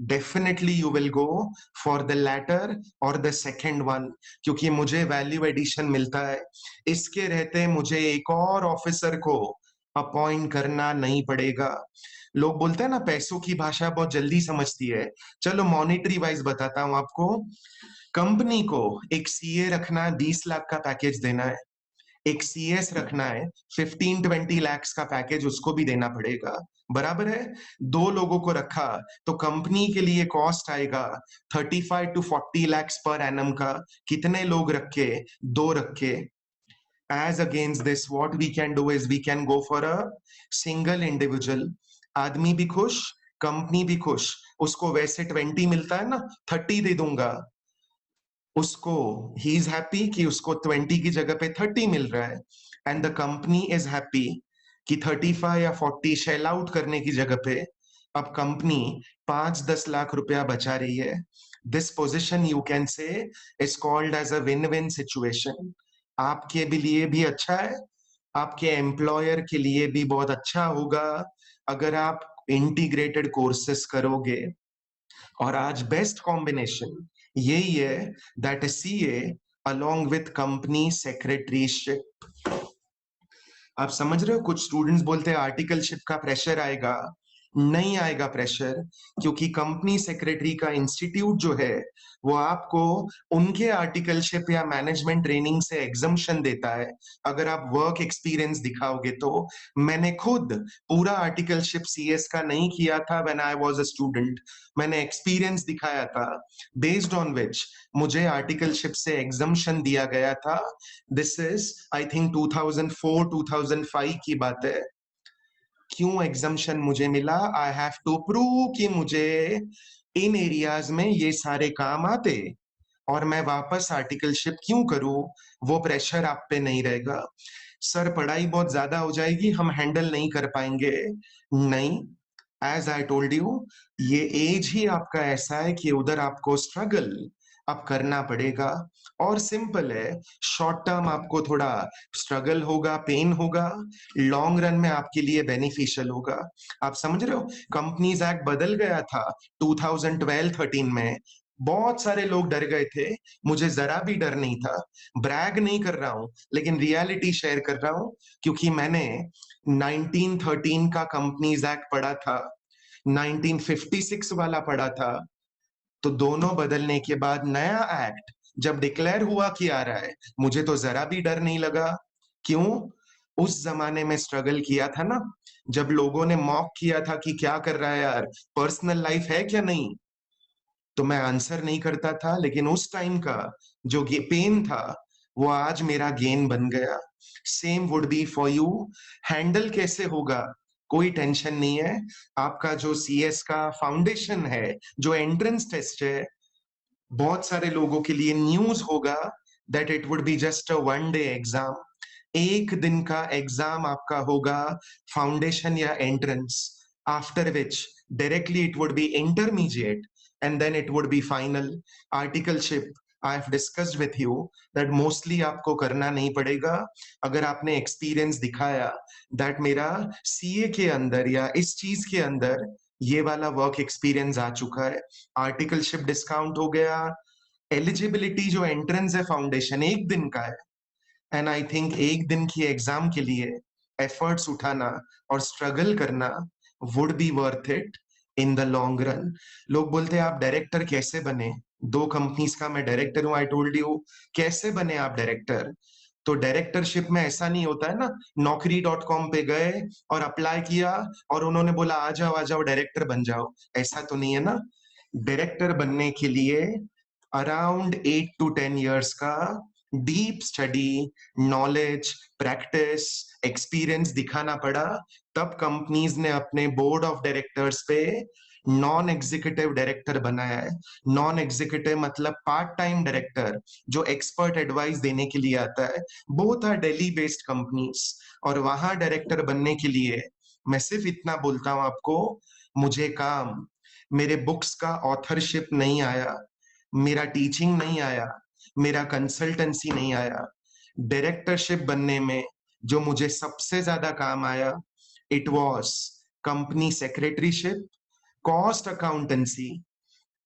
Definitely you will go for the latter और द सेकेंड वन, क्योंकि मुझे वैल्यू एडिशन मिलता है। इसके रहते मुझे एक और ऑफिसर को अपॉइंट करना नहीं पड़ेगा। लोग बोलते हैं ना पैसों की भाषा बहुत जल्दी समझती है। चलो मॉनिटरी वाइज बताता हूं आपको। कंपनी को एक सीए रखना 20 लाख का पैकेज देना है, एक सीएस रखना है, 15-20 lakhs का पैकेज उसको भी देना पड़ेगा, बराबर है। 2 लोगों को रखा तो कंपनी के लिए कॉस्ट आएगा 35 to 40 lakhs पर एनम का। कितने लोग रखे? 2 रखे। As against this, what we can do is we can go for a single individual. आदमी भी खुश, कंपनी भी खुश। उसको वैसे 20 मिलता है ना, 30 दे दूंगा उसको। ही इज हैप्पी कि उसको 20 की जगह पे 30 मिल रहा है, and the company is happy कि 35 या 40 शेल आउट करने की जगह पे अब कंपनी 5-10 लाख रुपया बचा रही है। This position you can say is called as a win win situation. आपके भी लिए भी अच्छा है, आपके एम्प्लॉयर के लिए भी बहुत अच्छा होगा अगर आप इंटीग्रेटेड कोर्सेस करोगे। और आज बेस्ट कॉम्बिनेशन यही है, that is CA along with company secretaryship. आप समझ रहे हो? कुछ स्टूडेंट्स बोलते हैं आर्टिकलशिप का प्रेशर आएगा। नहीं आएगा प्रेशर, क्योंकि कंपनी सेक्रेटरी का इंस्टीट्यूट जो है वो आपको उनके आर्टिकलशिप या मैनेजमेंट ट्रेनिंग से एग्जम्पशन देता है अगर आप वर्क एक्सपीरियंस दिखाओगे तो। मैंने खुद पूरा आर्टिकलशिप सीएस का नहीं किया था when I was a student. मैंने एक्सपीरियंस दिखाया था बेस्ड ऑन विच मुझे आर्टिकलशिप से एग्जम्पशन दिया गया था। दिस इज आई थिंक 2004-2005 की बात है। क्यों एग्जम्पशन मुझे मिला? आई हैव टू प्रूव कि मुझे इन एरियाज में ये सारे काम आते, और मैं वापस आर्टिकलशिप क्यों करूं? वो प्रेशर आप पे नहीं रहेगा। सर पढ़ाई बहुत ज्यादा हो जाएगी, हम हैंडल नहीं कर पाएंगे। नहीं, एज आई टोल्ड यू, ये एज ही आपका ऐसा है कि उधर आपको स्ट्रगल अब करना पड़ेगा। और सिंपल है, शॉर्ट टर्म आपको थोड़ा स्ट्रगल होगा, पेन होगा, लॉन्ग रन में आपके लिए बेनिफिशियल होगा। आप समझ रहे हो? कंपनीज एक्ट बदल गया था 2012-13 में। बहुत सारे लोग डर गए थे, मुझे जरा भी डर नहीं था। ब्रैग नहीं कर रहा हूं, लेकिन रियलिटी शेयर कर रहा हूं, क्योंकि मैंने 1913 का कंपनीज एक्ट पढ़ा था, 1956 वाला पढ़ा था। तो दोनों बदलने के बाद नया एक्ट जब डिक्लेयर हुआ कि आ रहा है, मुझे तो जरा भी डर नहीं लगा। क्यों? उस जमाने में स्ट्रगल किया था ना, जब लोगों ने मॉक किया था कि क्या कर रहा है यार, पर्सनल लाइफ है क्या नहीं, तो मैं आंसर नहीं करता था। लेकिन उस टाइम का जो पेन था वो आज मेरा गेन बन गया। Same would be for you. Handle कैसे होगा? कोई टेंशन नहीं है। आपका जो सीएस का फाउंडेशन है, जो एंट्रेंस टेस्ट है, बहुत सारे लोगों के लिए न्यूज होगा that it would be just a 1 day exam. 1 दिन का एग्जाम आपका होगा, फाउंडेशन या entrance, after which directly it would be intermediate and then it would be final articleship. I have discussed with you that mostly आपको करना नहीं पड़ेगा अगर आपने एक्सपीरियंस दिखाया that मेरा सीए के अंदर या इस चीज के अंदर ये वाला वर्क एक्सपीरियंस आ चुका है। आर्टिकलशिप डिस्काउंट हो गया। एलिजिबिलिटी जो एंट्रेंस है फाउंडेशन 1 दिन का है, एंड आई थिंक 1 दिन की एग्जाम के लिए एफर्ट्स उठाना और स्ट्रगल करना would be worth it in the long run. लोग बोलते हैं आप डायरेक्टर कैसे बने? 2 कंपनीज का मैं डायरेक्टर हूं। आई टोल्ड यू कैसे बने आप डायरेक्टर। तो डायरेक्टरशिप में ऐसा नहीं होता है ना, naukri.com पे गए और अप्लाई किया और उन्होंने बोला आ जाओ डायरेक्टर बन जाओ, ऐसा तो नहीं है ना। डायरेक्टर बनने के लिए अराउंड 8 to 10 years का deep study, knowledge, practice, experience दिखाना पड़ा। तब कंपनीज ने अपने बोर्ड ऑफ डायरेक्टर्स पे नॉन एग्जीक्यूटिव डायरेक्टर बनाया है। नॉन एग्जीक्यूटिव मतलब पार्ट टाइम डायरेक्टर जो एक्सपर्ट एडवाइस देने के लिए आता है। Both are Delhi based companies, और वहां डायरेक्टर बनने के लिए मैं सिर्फ इतना बोलता हूं आपको, मुझे काम, मेरे बुक्स का ऑथरशिप नहीं आया, मेरा टीचिंग नहीं आया, मेरा कंसल्टेंसी नहीं आया। डायरेक्टरशिप बनने में जो मुझे सबसे ज्यादा काम आया, it was company secretaryship, cost accountancy,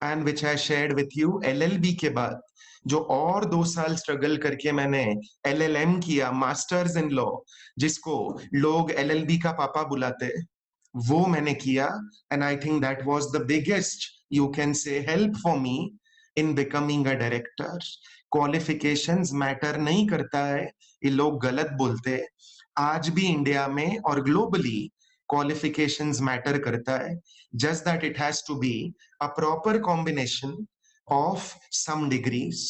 and which I shared with you LLB के बाद जो और 2 साल स्ट्रगल करके मैंने एलएलएम किया, मास्टर्स इन लॉ, जिसको लोग एलएलबी का पापा बुलाते, वो मैंने किया। And I think that was the biggest, you can से, help for me in becoming a director. Qualifications matter नहीं करता है, ये लोग गलत बोलते हैं। आज भी इंडिया में और ग्लोबली क्वालिफिकेशंस मैटर करता है, just that it has to be a proper combination of some degrees.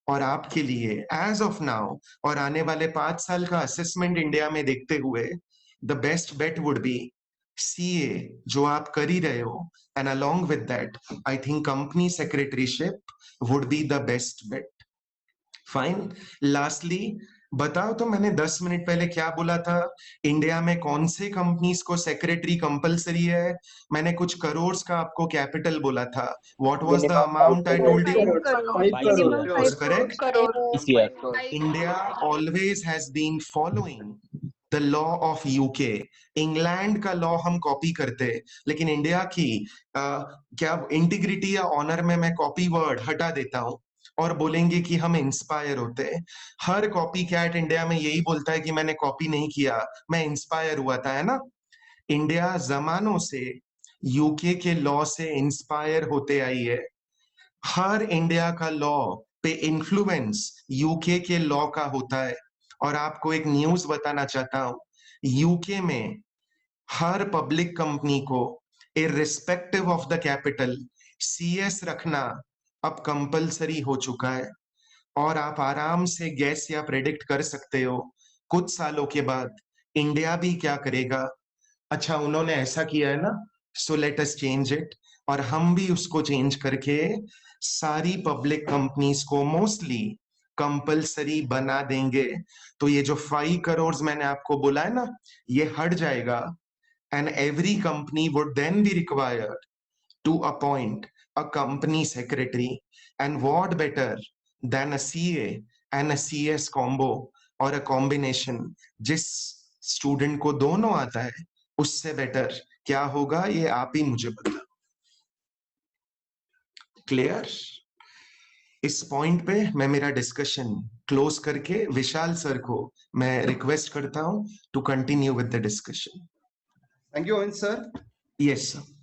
और आपके लिए एज ऑफ नाउ और आने वाले 5 साल का असेसमेंट इंडिया में देखते हुए the best bet would be CA, जो आप कर ही रहे हो, and along with that I think company secretaryship would be the best bet. Fine. Lastly बताओ तो मैंने 10 मिनट पहले क्या बोला था, इंडिया में कौन से कंपनीज को सेक्रेटरी कंपलसरी है? मैंने कुछ करोड़ का आपको कैपिटल बोला था। What was the amount I told you? 5 crore. Correct? India always has been following the law of UK. England का लॉ हम कॉपी करते, लेकिन इंडिया की क्या इंटीग्रिटी या ऑनर में मैं कॉपी वर्ड हटा देता हूं और बोलेंगे कि हम इंस्पायर होते हैं। हर कॉपी कैट इंडिया में यही बोलता है कि मैंने कॉपी नहीं किया, मैं इंस्पायर हुआ था, है ना? इंडिया जमानों से यूके के लॉ से इंस्पायर होते आई है। हर इंडिया का लॉ पे इन्फ्लुएंस यूके के लॉ का होता है। और आपको एक न्यूज बताना चाहता हूं, यूके में हर पब्लिक कंपनी को irrespective of the capital CS रखना अब कंपलसरी हो चुका है। और आप आराम से गैस या प्रेडिक्ट कर सकते हो कुछ सालों के बाद इंडिया भी क्या करेगा। अच्छा, उन्होंने ऐसा किया है ना, so let us change it, और हम भी उसको चेंज करके सारी पब्लिक कंपनीज को मोस्टली कंपलसरी बना देंगे। तो ये जो 5 करोड़ मैंने आपको बोला है ना, ये हट जाएगा, and every company would then be required to appoint a company secretary, and what better than a CA and a CS combo or a combination? जिस स्टूडेंट को दोनों आता है उससे बेटर क्या होगा, ये आप ही मुझे बताओ। क्लियर? इस पॉइंट पे मैं मेरा डिस्कशन क्लोज करके विशाल सर को मैं रिक्वेस्ट करता हूं to continue with the discussion. Thank you sir. Yes sir.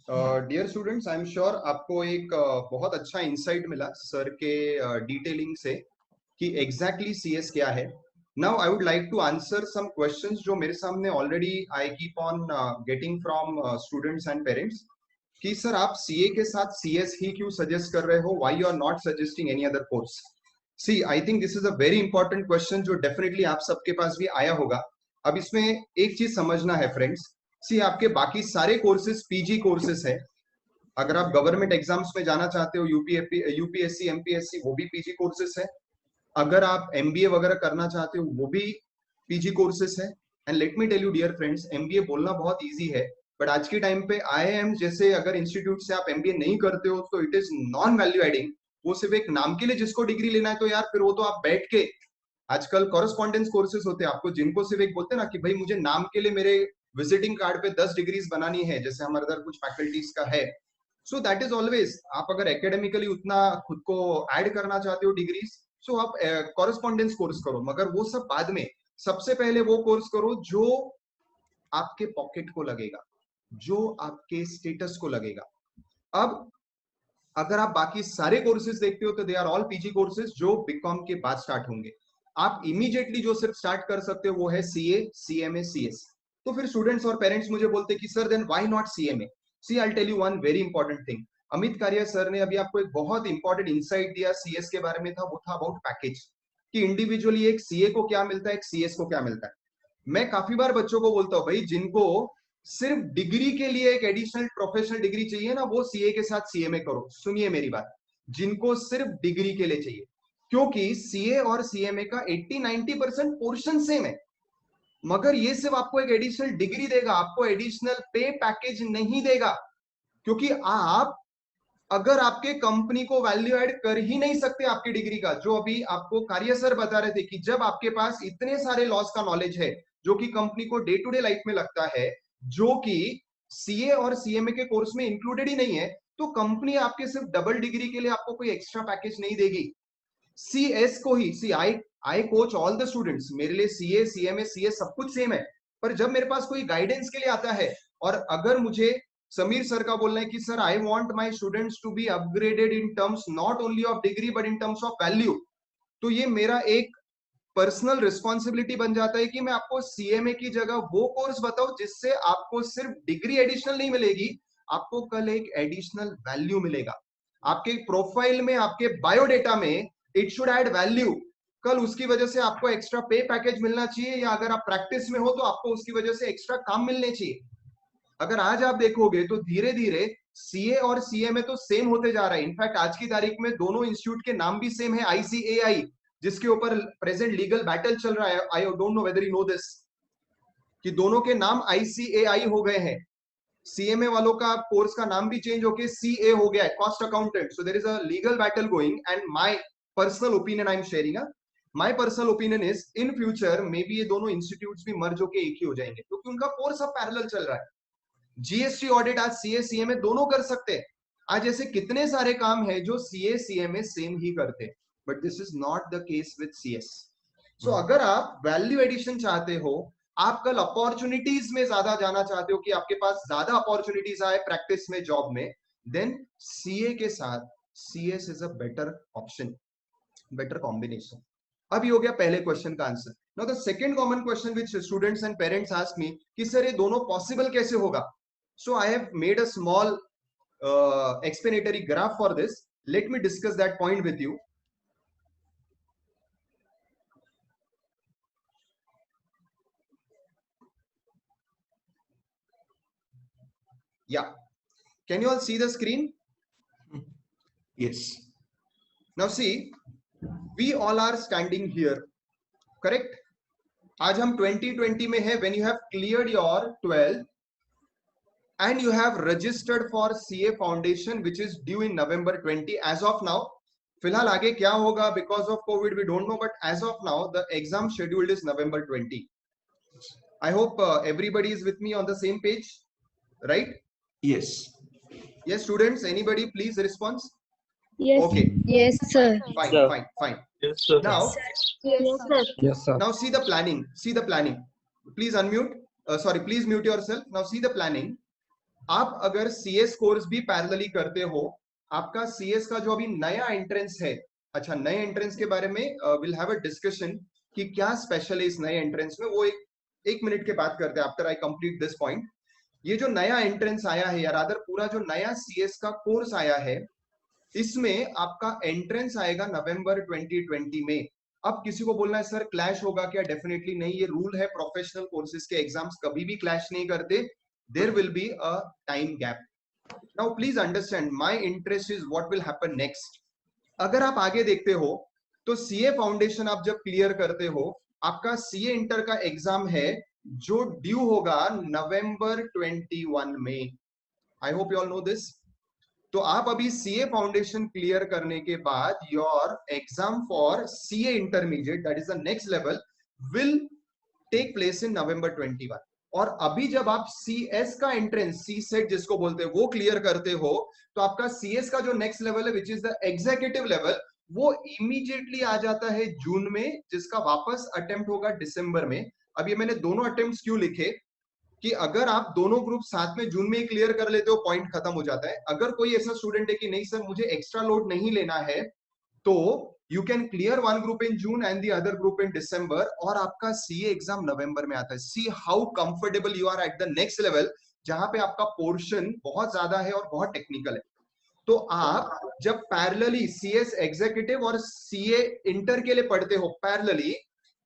Dear students, I am sure आपको एक बहुत अच्छा इंसाइट मिला सर के डिटेलिंग से कि एग्जैक्टली सीएस क्या है। Now I would like to answer some questions जो मेरे सामने already I keep on getting from students and parents कि सर आप सीए के साथ सीएस ही क्यों सजेस्ट कर रहे हो, why you are not suggesting any other course. See I think this is a very important question जो डेफिनेटली आप सबके पास भी आया होगा। अब इसमें एक चीज समझना है फ्रेंड्स, सी आपके बाकी सारे कोर्सेज पीजी कोर्सेज है। अगर आप गवर्नमेंट एग्जाम्स में जाना चाहते हो, यूपीएससी एमपीएससी, वो भी पीजी कोर्सेज है। अगर आप एमबीए वगैरह करना चाहते हो वो भी पीजी कोर्सेज है। And let me tell you dear friends, MBA बोलना बहुत इजी है, बट आज के टाइम पे आईआईएम जैसे अगर इंस्टीट्यूट से आप एमबीए नहीं करते हो तो it is non value adding. वो सिर्फ एक नाम के लिए जिसको डिग्री लेना है तो यार फिर वो तो आप बैठ के, आजकल कॉरेस्पॉन्डेंस कोर्सेज होते हैं आपको, जिनको सिर्फ एक बोलते हैं ना कि भाई मुझे नाम के लिए मेरे विजिटिंग कार्ड पे 10 डिग्रीज बनानी है, जैसे हमारे इधर कुछ फैकल्टीज का है। सो दैट इज ऑलवेज, आप अगर एकेडमिकली उतना खुद को ऐड करना चाहते हो डिग्रीज, सो आप कॉरेस्पॉन्डेंस कोर्स करो, मगर वो सब बाद में। सबसे पहले वो कोर्स करो जो आपके पॉकेट को लगेगा, जो आपके स्टेटस को लगेगा। अब अगर आप बाकी सारे कोर्सेज देखते हो तो they are all PG courses जो बीकॉम के बाद स्टार्ट होंगे। आप इमीडिएटली जो सिर्फ स्टार्ट कर सकते हो वो है सीए, सीएमए, सीएस। तो फिर स्टूडेंट्स और पेरेंट्स मुझे बोलते कि sir then why not CMA. See I will tell you one very important thing. Amit Karia sir ने अभी आपको एक बहुत इंपॉर्टेंट इंसाइट दिया सीएस के बारे में, था वो था अबाउट पैकेज, कि इंडिविजुअली एक सीए को क्या मिलता है, एक सीएस को क्या मिलता है। मैं काफी बार बच्चों को बोलता हूँ भाई जिनको सिर्फ डिग्री के लिए एक एडिशनल प्रोफेशनल डिग्री चाहिए ना, वो सीए के साथ सीएमए करो। सुनिए मेरी बात, जिनको सिर्फ डिग्री के लिए चाहिए, क्योंकि सीए और सीएमए का 80-90% पोर्शन सेम है, मगर ये सिर्फ आपको एक एडिशनल डिग्री देगा, आपको एडिशनल पे पैकेज नहीं देगा। क्योंकि आप अगर आपके कंपनी को वैल्यू ऐड कर ही नहीं सकते आपकी डिग्री का, जो अभी आपको कार्य सर बता रहे थे कि जब आपके पास इतने सारे लॉस का नॉलेज है जो कि कंपनी को डे टू डे लाइफ में लगता है, जो कि सीए और सीएमए के कोर्स में इंक्लूडेड ही नहीं है, तो कंपनी आपके सिर्फ डबल डिग्री के लिए आपको कोई एक्स्ट्रा पैकेज नहीं देगी। सीएस को ही, see I coach all the students, मेरे लिए सीए, सीएमए, सीएस सब कुछ सेम है, पर जब मेरे पास कोई गाइडेंस के लिए आता है और अगर मुझे समीर सर का बोलना है कि sir I want my students to be upgraded in terms not only of degree but in terms of value, तो ये मेरा एक पर्सनल रिस्पॉन्सिबिलिटी बन जाता है कि मैं आपको सीएमए की जगह वो कोर्स बताऊं जिससे आपको सिर्फ डिग्री एडिशनल नहीं मिलेगी, आपको कल एक एडिशनल वैल्यू मिलेगा आपके प्रोफाइल में, आपके बायोडेटा में। It should add value. कल उसकी वजह से आपको एक्स्ट्रा पे पैकेज मिलना चाहिए, या अगर आप प्रैक्टिस में हो तो आपको उसकी वजह से एक्स्ट्रा काम मिलने चाहिए। अगर आज आप देखोगे तो धीरे धीरे सीए और सीएमए तो सेम होते जा रहा है। इनफैक्ट आज की तारीख में दोनों इंस्टीट्यूट के नाम भी सेम है, ICAI, जिसके ऊपर प्रेजेंट लीगल बैटल चल रहा है। आई don't know whether you know this, कि दोनों के नाम ICAI हो गए हैं। सीएमए वालों का कोर्स का नाम भी चेंज होके CA हो गया है, cost accountant. So there is a legal battle going, and my personal opinion I am sharing. My personal opinion is in future may be ये दोनों इंस्टीट्यूट्स भी मर्ज होके एक ही हो जाएंगे, क्योंकि उनका कोर्स अब पैरेलल चल रहा है। जीएसटी ऑडिट आज CA CMA दोनों कर सकते हैं। आज ऐसे कितने सारे काम है जो CA CMA सेम ही करते हैं, but this is not the case with CS। सो अगर आप वैल्यू एडिशन चाहते हो, आप कल अपॉर्चुनिटीज में ज्यादा जाना चाहते हो कि आपके पास ज्यादा अपॉर्चुनिटीज आए प्रैक्टिस में, जॉब में, देन CA के साथ CS is a better option, better combination. अब ये हो गया पहले क्वेश्चन का answer. Now the second common question which students and parents ask me कि सर ये दोनों पॉसिबल कैसे होगा। So I have made a small explanatory graph for this. Let me discuss that point with you. Yeah, can you all see the screen? Yes. Now see, we all are standing here, correct? आज हम 2020 में है, when you have cleared your 12th and you have registered for CA foundation which is due in November 20 as of now. फिलहाल आगे क्या होगा because of COVID we don't know, but as of now the exam scheduled is November 20. I hope everybody is with me on the same page, right? Yes. Yes students, anybody please response? Yes. Okay, Yes, sir. fine, Sir. fine. Yes, sir. Now Yes, sir. Yes, sir. now see the planning, please unmute, sorry, please mute yourself. Now see the planning. आप अगर CS course भी parallelly करते हो, आपका CS का जो अभी नया एंट्रेंस है, अच्छा नए एंट्रेंस के बारे में विल हैव अ डिस्कशन कि क्या स्पेशल है इस नए एंट्रेंस में, वो एक मिनट के बाद करते हैं after I complete this point. ये जो नया एंट्रेंस आया है, या रादर पूरा जो नया CS का कोर्स आया है, इसमें आपका एंट्रेंस आएगा नवंबर 2020 में। अब किसी को बोलना है सर क्लैश होगा क्या, डेफिनेटली नहीं, ये रूल है, प्रोफेशनल कोर्सेज के एग्जाम्स कभी भी क्लैश नहीं करते। There will be a time gap. Now please understand my interest is what will happen next. अगर आप आगे देखते हो तो CA फाउंडेशन आप जब क्लियर करते हो, आपका CA इंटर का एग्जाम है जो ड्यू होगा नवंबर 21 में। I hope you all know this. तो आप अभी CA फाउंडेशन क्लियर करने के बाद your exam for CA intermediate, that is the next level, will take place in November 21। और अभी जब आप CS का एंट्रेंस, सी सेट जिसको बोलते हैं, वो क्लियर करते हो, तो आपका CS का जो नेक्स्ट लेवल है which is the executive level, वो इमीडिएटली आ जाता है जून में, जिसका वापस अटेम्प्ट होगा दिसंबर में। अब ये मैंने दोनों अटेम्प्ट्स क्यों लिखे कि अगर आप दोनों ग्रुप साथ में जून में ही क्लियर कर लेते हो, पॉइंट खत्म हो जाता है। अगर कोई ऐसा स्टूडेंट है कि नहीं सर मुझे एक्स्ट्रा लोड नहीं लेना है, तो you can clear one group in June and the other group in December, और आपका CA एग्जाम नवंबर में आता है। See how comfortable you are at the next level, जहां पे आपका पोर्शन बहुत ज्यादा है और बहुत टेक्निकल है। तो आप जब पैरेलली CS एग्जीक्यूटिव और CA इंटर के लिए पढ़ते हो पैरेलली,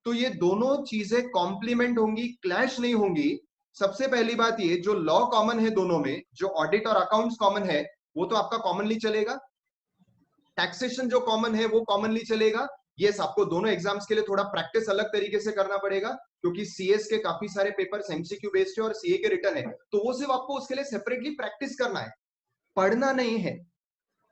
तो ये दोनों चीजें कॉम्प्लीमेंट होंगी, क्लैश नहीं होंगी। सबसे पहली बात ये, जो लॉ कॉमन है दोनों में, जो ऑडिट और अकाउंट्स कॉमन है, वो तो आपका कॉमनली चलेगा। टैक्सेशन जो कॉमन है वो कॉमनली चलेगा। यस, आपको दोनों एग्जाम्स के लिए थोड़ा प्रैक्टिस अलग तरीके से करना पड़ेगा, क्योंकि CS के काफी सारे पेपर्स MCQ बेस्ड है और CA के रिटर्न है, तो वो सिर्फ आपको उसके लिए सेपरेटली प्रैक्टिस करना है, पढ़ना नहीं है।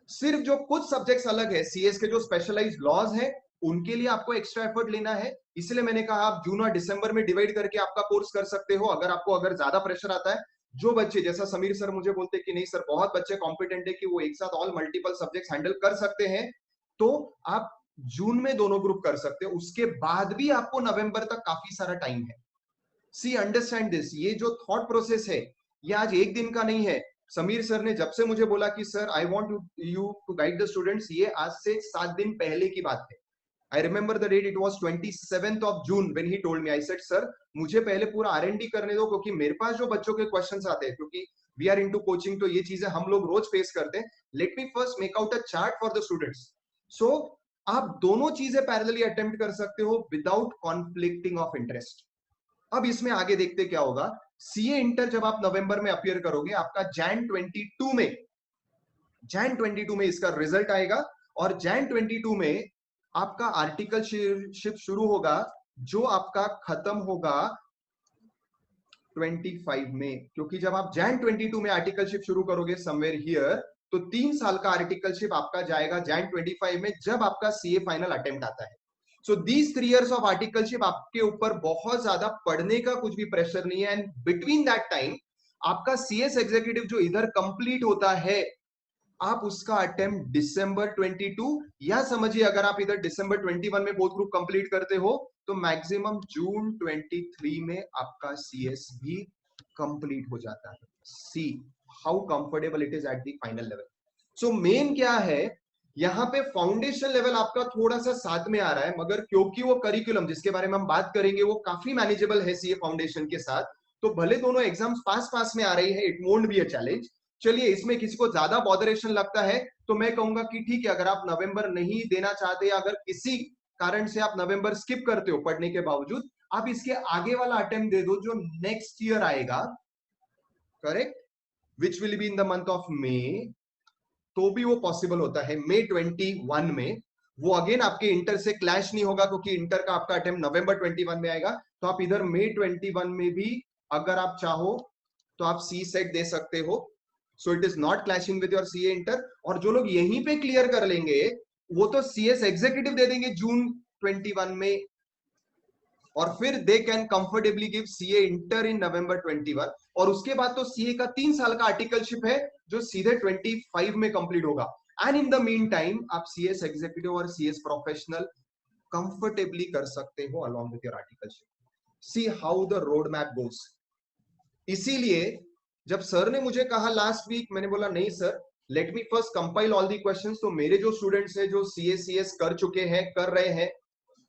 सिर्फ जो कुछ सब्जेक्ट्स अलग है, CS के जो स्पेशलाइज्ड लॉज है, उनके लिए आपको एक्स्ट्रा एफर्ट लेना है। इसलिए मैंने कहा आप जून और दिसंबर में डिवाइड करके आपका कोर्स कर सकते हो। अगर ज्यादा प्रेशर आता है, जो बच्चे, जैसा समीर सर मुझे बोलते कि नहीं सर बहुत बच्चे कॉम्पिटेंट है कि वो एक साथ ऑल मल्टीपल सब्जेक्ट्स हैंडल कर सकते हैं, तो आप जून में दोनों ग्रुप कर सकते हो। उसके बाद भी आपको नवंबर तक काफी सारा टाइम है। सी अंडरस्टैंड दिस, ये जो थॉट प्रोसेस है ये आज एक दिन का नहीं है। समीर सर ने जब से मुझे बोला कि sir I want you to guide the students, ये आज से 7 दिन पहले की बात है। I remember the date, it was 27th of June when he told me. I said, sir, मुझे पहले पूरा R&D करने दो, क्योंकि मेरे पास जो बच्चों के क्वेश्चंस आते हैं, क्योंकि we are into coaching, तो ये चीजें हम लोग रोज फेस करते हैं. Let me first make out a chart for the students. So आप दोनों चीजें पैरेलली अटेम्प्ट कर सकते हो विदाउट कॉन्फ्लिक्टिंग ऑफ इंटरेस्ट. अब इसमें आगे देखते क्या होगा. सीए इंटर जब आप नवंबर में अपीयर करोगे, आपका जैन 22 में इसका रिजल्ट आएगा, और जैन 22 में आपका आर्टिकलशिप शुरू होगा, जो आपका खत्म होगा 25 में. क्योंकि जब आप जैन 22 में आर्टिकलशिप शुरू करोगे समवेयर हियर, तो 3 साल का आर्टिकलशिप आपका जाएगा जैन 25 में, जब आपका सीए फाइनल अटेम्प्ट आता है. So these 3 years of articleship आपके ऊपर बहुत ज्यादा पढ़ने का कुछ भी प्रेशर नहीं है. एंड बिटवीन दैट टाइम आपका सीएस एग्जीक्यूटिव जो इधर कंप्लीट होता है, आप उसका अटेम्प्ट दिसंबर 22, या समझिए अगर आप इधर दिसंबर 21 में बोथ ग्रुप कंप्लीट करते हो, तो मैक्सिमम जून 23 में आपका सीएस भी कंप्लीट हो जाता है. See how comfortable it is at the final level. So main क्या है, यहाँ पे फाउंडेशन लेवल आपका थोड़ा सा साथ में आ रहा है, मगर क्योंकि वो करिकुलम जिसके बारे में हम बात करेंगे वो काफी मैनेजेबल है सीए फाउंडेशन के साथ, तो भले दोनों एग्जाम्स पास में आ रही है, it won't be a challenge. चलिए, इसमें किसी को ज्यादा बॉदरेशन लगता है तो मैं कहूंगा कि ठीक है, अगर आप नवंबर नहीं देना चाहते, अगर किसी कारण से आप नवंबर स्किप करते हो पढ़ने के बावजूद, आप इसके आगे वाला अटेम्प्ट दे दो जो नेक्स्ट ईयर आएगा, correct, which will be in the month of May. तो भी वो पॉसिबल होता है May 21 में. वो अगेन आपके इंटर से क्लैश नहीं होगा, क्योंकि इंटर का आपका अटेम्प्ट नवंबर 21 में आएगा. तो आप इधर May 21 में भी अगर आप चाहो तो आप सी सेट दे सकते हो. So it is not clashing with your CA inter. और जो लोग यहीं पे क्लियर कर लेंगे, वो तो सीएस एग्जीक्यूटिव दे देंगे जून 21 में, और फिर they can comfortably give CA inter in November 21. और उसके बाद तो सीए का 3 साल का आर्टिकलशिप है जो सीधे 25 में कंप्लीट होगा. And in the mean time आप सीएस एग्जीक्यूटिव और सीएस प्रोफेशनल कंफर्टेबली कर सकते हो along with your articleship. See how the road map goes. इसीलिए जब सर ने मुझे कहा लास्ट वीक, मैंने बोला नहीं sir, let me first compile all the questions. तो मेरे जो स्टूडेंट्स हैं जो सीएस कर चुके हैं, कर रहे हैं,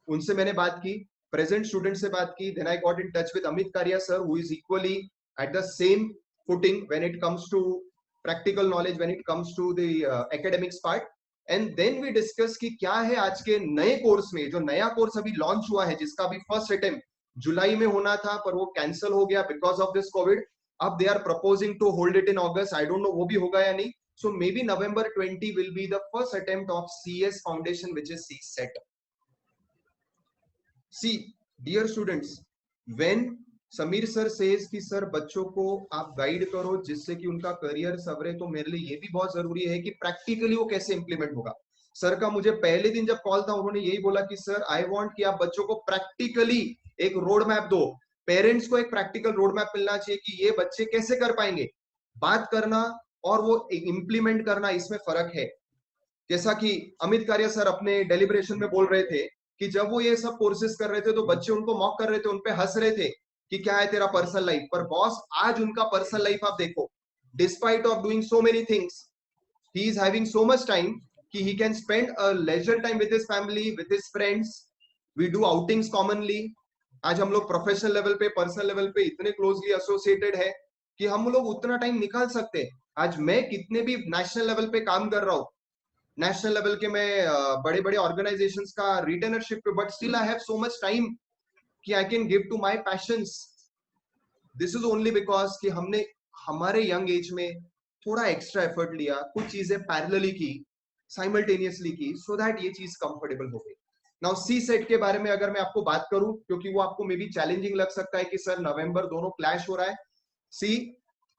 उनसे मैंने बात की, प्रेजेंट स्टूडेंट से बात की. Then I got in touch with Amit Karia sir, who is equally at the same footing when it comes to practical knowledge, when it comes to the academics part. And then we discuss कि क्या है आज के नए course में, जो नया course अभी लॉन्च हुआ है, जिसका अभी फर्स्ट अटेम्प्ट जुलाई में होना था पर वो कैंसिल हो गया बिकॉज ऑफ दिस कोविड. अब they are proposing to hold it in August. I don't know वो भी होगा या नहीं. So maybe November 20 will be the first attempt of CS foundation which is CSEET. See dear students, when Sameer sir says कि sir बच्चों को आप guide करो जिससे कि उनका करियर सवरे, तो मेरे लिए ये भी बहुत जरूरी है कि प्रैक्टिकली वो कैसे इंप्लीमेंट होगा. सर का मुझे पहले दिन जब कॉल था, उन्होंने यही बोला कि सर आई वांट कि आप बच्चों को प्रैक्टिकली एक रोड मैप दो. पेरेंट्स को एक प्रैक्टिकल रोड मैप मिलना चाहिए कि ये बच्चे कैसे कर पाएंगे. बात करना और वो इंप्लीमेंट करना, इसमें फर्क है. जैसा कि अमित कारिया सर अपने डेलिब्रेशन में बोल रहे थे कि जब वो ये सब कोर्सेज कर रहे थे तो बच्चे उनको मॉक कर रहे थे, उनपे हंस रहे थे कि क्या है तेरा पर्सनल लाइफ. पर बॉस, आज उनका पर्सनल लाइफ आप देखो, despite of doing so many things, he is having so much time कि he can spend a leisure time with his family, with his friends. We do outings commonly. आज हम लोग professional level पे, personal level पे इतने closely associated है कि हम लोग उतना टाइम निकाल सकते हैं. आज मैं कितने भी नेशनल लेवल पे काम कर रहा हूँ, नेशनल लेवल के मैं बड़े बड़े ऑर्गेनाइजेशंस का रिटेनरशिप पे, but still I have so much time कि I can give to my passions. This is only because कि हमने हमारे यंग एज में थोड़ा एक्स्ट्रा एफर्ट लिया, कुछ चीजें पैरेलली की, साइमल्टेनियसली की, सो दैट ये चीज कंफर्टेबल हो गई. नाउ सी सेट के बारे में अगर मैं आपको बात करूं, क्योंकि वो आपको मे बी चैलेंजिंग लग सकता है कि सर नवंबर दोनों क्लैश हो रहा है.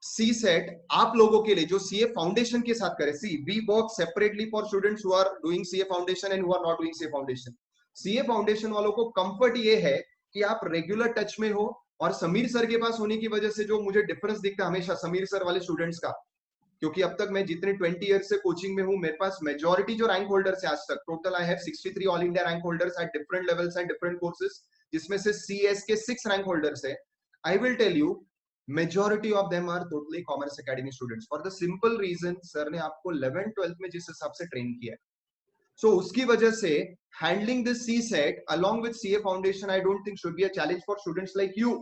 सी सेट आप लोगों के लिए जो सीए फाउंडेशन के साथ करें, see we work separately for students who are doing CA foundation and who are not doing CA foundation. CA foundation वालों को कंफर्ट ये है कि आप रेगुलर टच में हो, और समीर सर के पास होने की वजह से जो मुझे डिफरेंस दिखता है हमेशा समीर सर वाले स्टूडेंट्स का, क्योंकि अब तक मैं जितने 20 ईयर्स से कोचिंग में हूं, मेरे पास मेजॉरिटी जो रैंक होल्डर्स है आज तक, total I have 63 all India rank holders at different levels and different courses, जिसमें से सीएस के 6 रैंक होल्डर्स है. I will tell you, majority of them are totally commerce academy students, for the simple reason sir ने आपको 11th 12th में जिस हिसाब से ट्रेन किया है, So उसकी वजह से handling this CSET along with CA Foundation I don't think should be a challenge for students like you.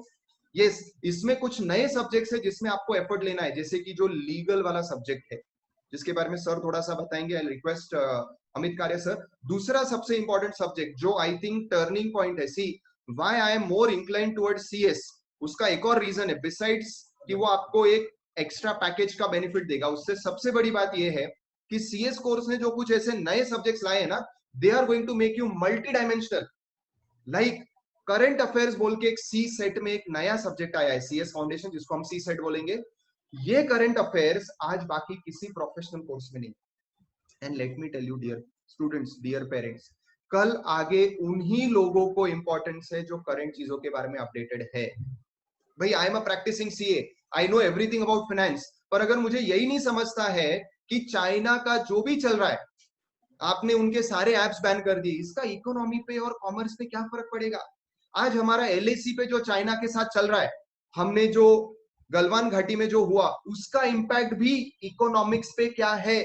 Yes, इसमें कुछ नए सब्जेक्ट्स है जिसमें आपको एफर्ट लेना है, जैसे कि जो लीगल वाला सब्जेक्ट है जिसके बारे में सर थोड़ा सा बताएंगे. I request Amit Karia sir. दूसरा सबसे इंपॉर्टेंट सब्जेक्ट जो आई थिंक टर्निंग पॉइंट है, see why I am more incline toward CS, उसका एक और रीजन है बिसाइड्स कि वो आपको एक एक्स्ट्रा पैकेज का बेनिफिट देगा. उससे सबसे बड़ी बात ये है कि CS कोर्स ने जो कुछ ऐसे नए सब्जेक्ट्स लाए हैं ना, they are going to make you multi dimensional. Like current affairs बोल के एक सी सेट में एक नया सब्जेक्ट आया है, CS फाउंडेशन, जिसको हम सी सेट बोलेंगे. ये करंट अफेयर्स आज बाकी किसी प्रोफेशनल कोर्स में नहीं. And let me tell you dear students, dear parents, कल आगे उन्हीं लोगों को इंपॉर्टेंस है जो करंट चीजों के बारे में अपडेटेड है. भाई I am a practising CA, I know everything about finance, पर अगर मुझे यही नहीं समझता है कि चाइना का जो भी चल रहा है, आपने उनके सारे एप्स बैन कर दिए, इसका इकोनॉमी पे और कॉमर्स पे क्या फर्क पड़ेगा. आज हमारा LAC पे जो चाइना के साथ चल रहा है, हमने जो गलवान घाटी में जो हुआ, उसका इंपैक्ट भी इकोनॉमिक्स पे क्या है,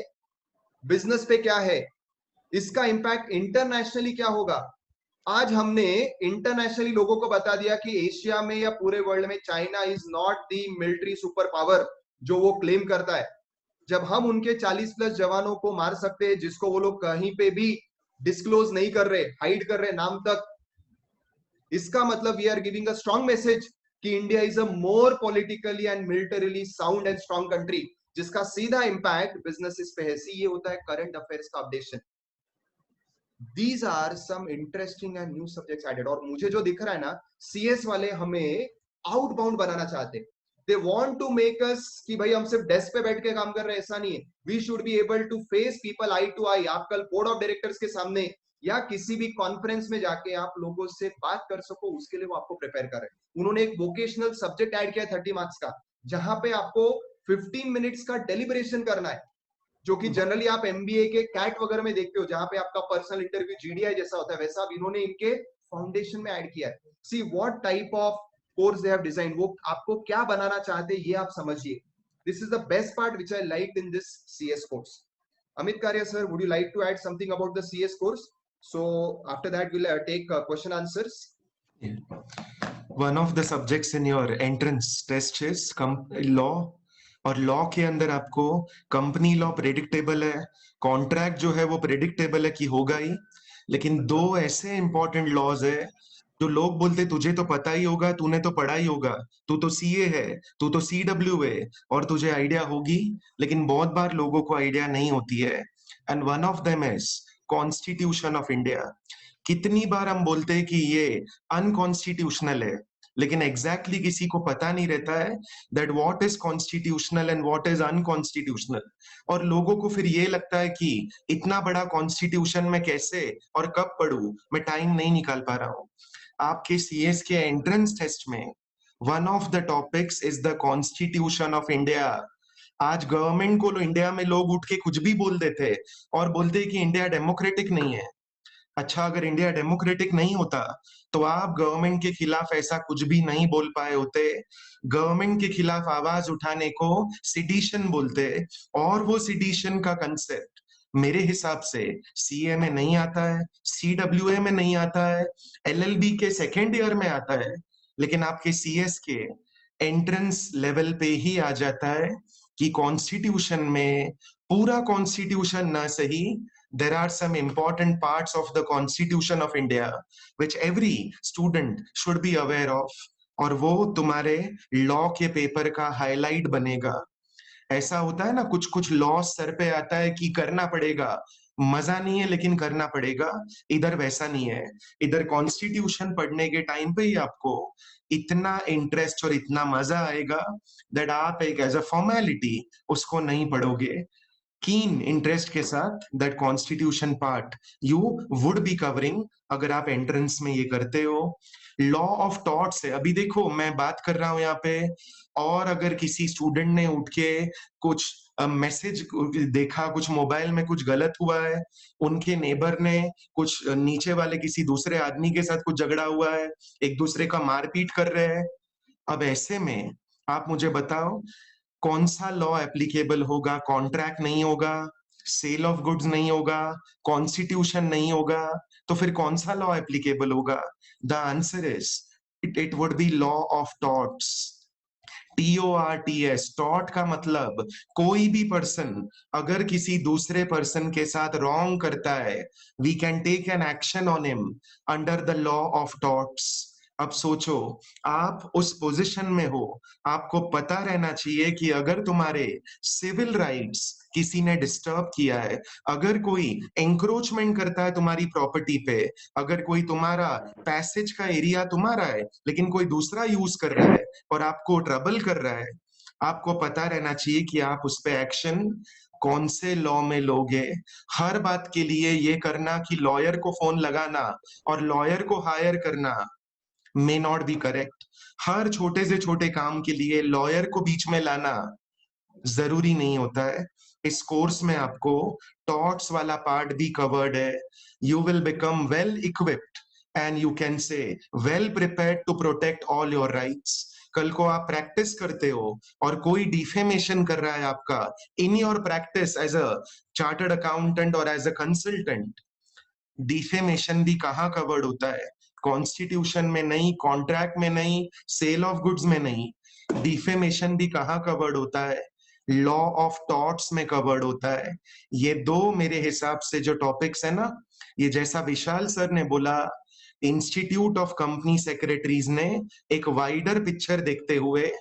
बिजनेस पे क्या है, इसका इंपैक्ट इंटरनेशनली क्या होगा. आज हमने इंटरनेशनली लोगों को बता दिया कि एशिया में या पूरे वर्ल्ड में China is not the military super power जो वो क्लेम करता है. जब हम उनके 40+ जवानों को मार सकते हैं जिसको वो लोग कहीं पे भी डिस्क्लोज नहीं कर रहे, हाइड कर रहे नाम तक, इसका मतलब we are giving a strong message कि India is a more politically and militarily sound and strong country, जिसका सीधा इंपैक्ट बिजनेसेस पे है. ये होता है करंट अफेयर्स का updation. These are some interesting and new subjects added. और मुझे जो दिख रहा है ना, CS वाले हमें आउटबाउंड बनाना चाहते हैं. They want to make us कि भाई हम सिर्फ डेस्क पे बैठ के काम कर रहे हैं, ऐसा नहीं है. We should be able to face people eye to eye. आप कल बोर्ड ऑफ डायरेक्टर्स के सामने या किसी भी कॉन्फ्रेंस में जाके आप लोगों से बात कर सको, उसके लिए वो आपको प्रिपेयर कर रहे हैं. उन्होंने एक वोकेशनल सब्जेक्ट ऐड किया है 30 मार्क्स का, जहां पे आपको 15 मिनट्स का डेलिब्रेशन करना है, जो कि जनरली आप MBA के कैट वगैरह में देखते हो, जहां पे आपका पर्सनल इंटरव्यू GDI जैसा होता है, वैसा अब इन्होंने इनके फाउंडेशन में ऐड किया है. See what type of course they have design, वो आपको क्या बनाना चाहते हैं ये आप समझिए. This is the best part which I liked in this CS course. Amit Karia sir, would you like to add something about the CS course? So after that we'll take question answers. One of the subjects in your entrance test is law, और law के अंदर आपको company law predictable है, contract जो है वो predictable है कि होगा ही, लेकिन दो ऐसे इंपॉर्टेंट लॉज है जो लोग बोलते तुझे तो पता ही होगा, तूने तो पढ़ा ही होगा, तू तो CA है, तू तो CW है और तुझे आइडिया होगी, लेकिन बहुत बार लोगों को आइडिया नहीं होती है. And one of them is constitution of India. कितनी बार हम बोलते हैं कि ये अनकॉन्स्टिट्यूशनल है, लेकिन एग्जैक्टली किसी को पता नहीं रहता है that what is constitutional and what is unconstitutional. और लोगों को फिर ये लगता है कि इतना बड़ा कॉन्स्टिट्यूशन में कैसे और कब पढ़ूं, मैं टाइम नहीं निकाल पा रहा हूं. आपके CS के एंट्रेंस टेस्ट में one of the topics is the constitution of India. आज गवर्नमेंट को इंडिया में लोग उठ के कुछ भी बोल देते और बोलते कि इंडिया डेमोक्रेटिक नहीं है. अच्छा, अगर इंडिया डेमोक्रेटिक नहीं होता तो आप गवर्नमेंट के खिलाफ ऐसा कुछ भी नहीं बोल पाए होते. गवर्नमेंट के खिलाफ आवाज उठाने को सिडिशन बोलते, और वो सिडिशन का कंसेप्ट मेरे हिसाब से CA में नहीं आता है, CWA में नहीं आता है, LLB के सेकेंड ईयर में आता है, लेकिन आपके CS के एंट्रेंस लेवल पे ही आ जाता है कि कॉन्स्टिट्यूशन में पूरा कॉन्स्टिट्यूशन ना सही, there are some important parts of the Constitution of India which every student should be aware of, और वो तुम्हारे लॉ के पेपर का हाईलाइट बनेगा. ऐसा होता है ना, कुछ कुछ लॉ सर पे आता है कि करना पड़ेगा, मजा नहीं है लेकिन करना पड़ेगा. इधर वैसा नहीं है. इधर कॉन्स्टिट्यूशन पढ़ने के टाइम पे ही आपको इतना इंटरेस्ट और इतना मजा आएगा दैट आप एक एज अ फॉर्मेलिटी उसको नहीं पढ़ोगे. कीन इंटरेस्ट के साथ that constitution part you would be covering अगर आप एंट्रेंस में ये करते हो. लॉ ऑफ टॉट्स है. अभी देखो मैं बात कर रहा हूं यहाँ पे, और अगर किसी स्टूडेंट ने उठ के कुछ मैसेज देखा, कुछ मोबाइल में कुछ गलत हुआ है, उनके नेबर ने कुछ नीचे वाले किसी दूसरे आदमी के साथ कुछ झगड़ा हुआ है, एक दूसरे का मारपीट कर रहे हैं, अब ऐसे में आप मुझे बताओ कौन सा लॉ एप्लीकेबल होगा? कॉन्ट्रैक्ट नहीं होगा, सेल ऑफ गुड्स नहीं होगा, कॉन्स्टिट्यूशन नहीं होगा, तो फिर कौन सा लॉ एप्लीकेबल होगा? The answer is it would be law of torts. TORTS, tort का मतलब कोई भी पर्सन अगर किसी दूसरे पर्सन के साथ रॉन्ग करता है, we can take an action on him under the law of torts. अब सोचो, आप उस पोजीशन में हो, आपको पता रहना चाहिए कि अगर तुम्हारे सिविल राइट्स किसी ने डिस्टर्ब किया है, अगर कोई एंक्रोचमेंट करता है तुम्हारी प्रॉपर्टी पे, अगर कोई तुम्हारा पैसेज का एरिया तुम्हारा है लेकिन कोई दूसरा यूज कर रहा है और आपको ट्रबल कर रहा है, आपको पता रहना चाहिए कि आप उस पे एक्शन कौन से लॉ में लोगे। हर बात के लिए ये करना कि लॉयर को फोन लगाना और लॉयर को हायर करना मे नॉट बी करेक्ट। हर छोटे से छोटे काम के लिए लॉयर को बीच में लाना जरूरी नहीं होता है। इस कोर्स में आपको टॉर्ट्स वाला पार्ट भी कवर्ड है। You will become well equipped and you can say well prepared to protect all your rights. कल को आप प्रैक्टिस करते हो और कोई डिफेमेशन कर रहा है आपका in your practice as a chartered accountant और एज अ कंसल्टेंट, डिफेमेशन भी कहाँ कवर्ड होता है? कॉन्स्टिट्यूशन में नहीं, कॉन्ट्रैक्ट में नहीं, सेल ऑफ गुड्स में नहीं। डिफेमेशन भी कहाँ कवर्ड होता है? लॉ ऑफ टॉर्ट्स में कवर्ड होता है। ये दो मेरे हिसाब से जो टॉपिक्स है ना, ये जैसा विशाल सर ने बोला, इंस्टीट्यूट ऑफ कंपनी सेक्रेटरीज ने एक वाइडर पिक्चर देखते हुए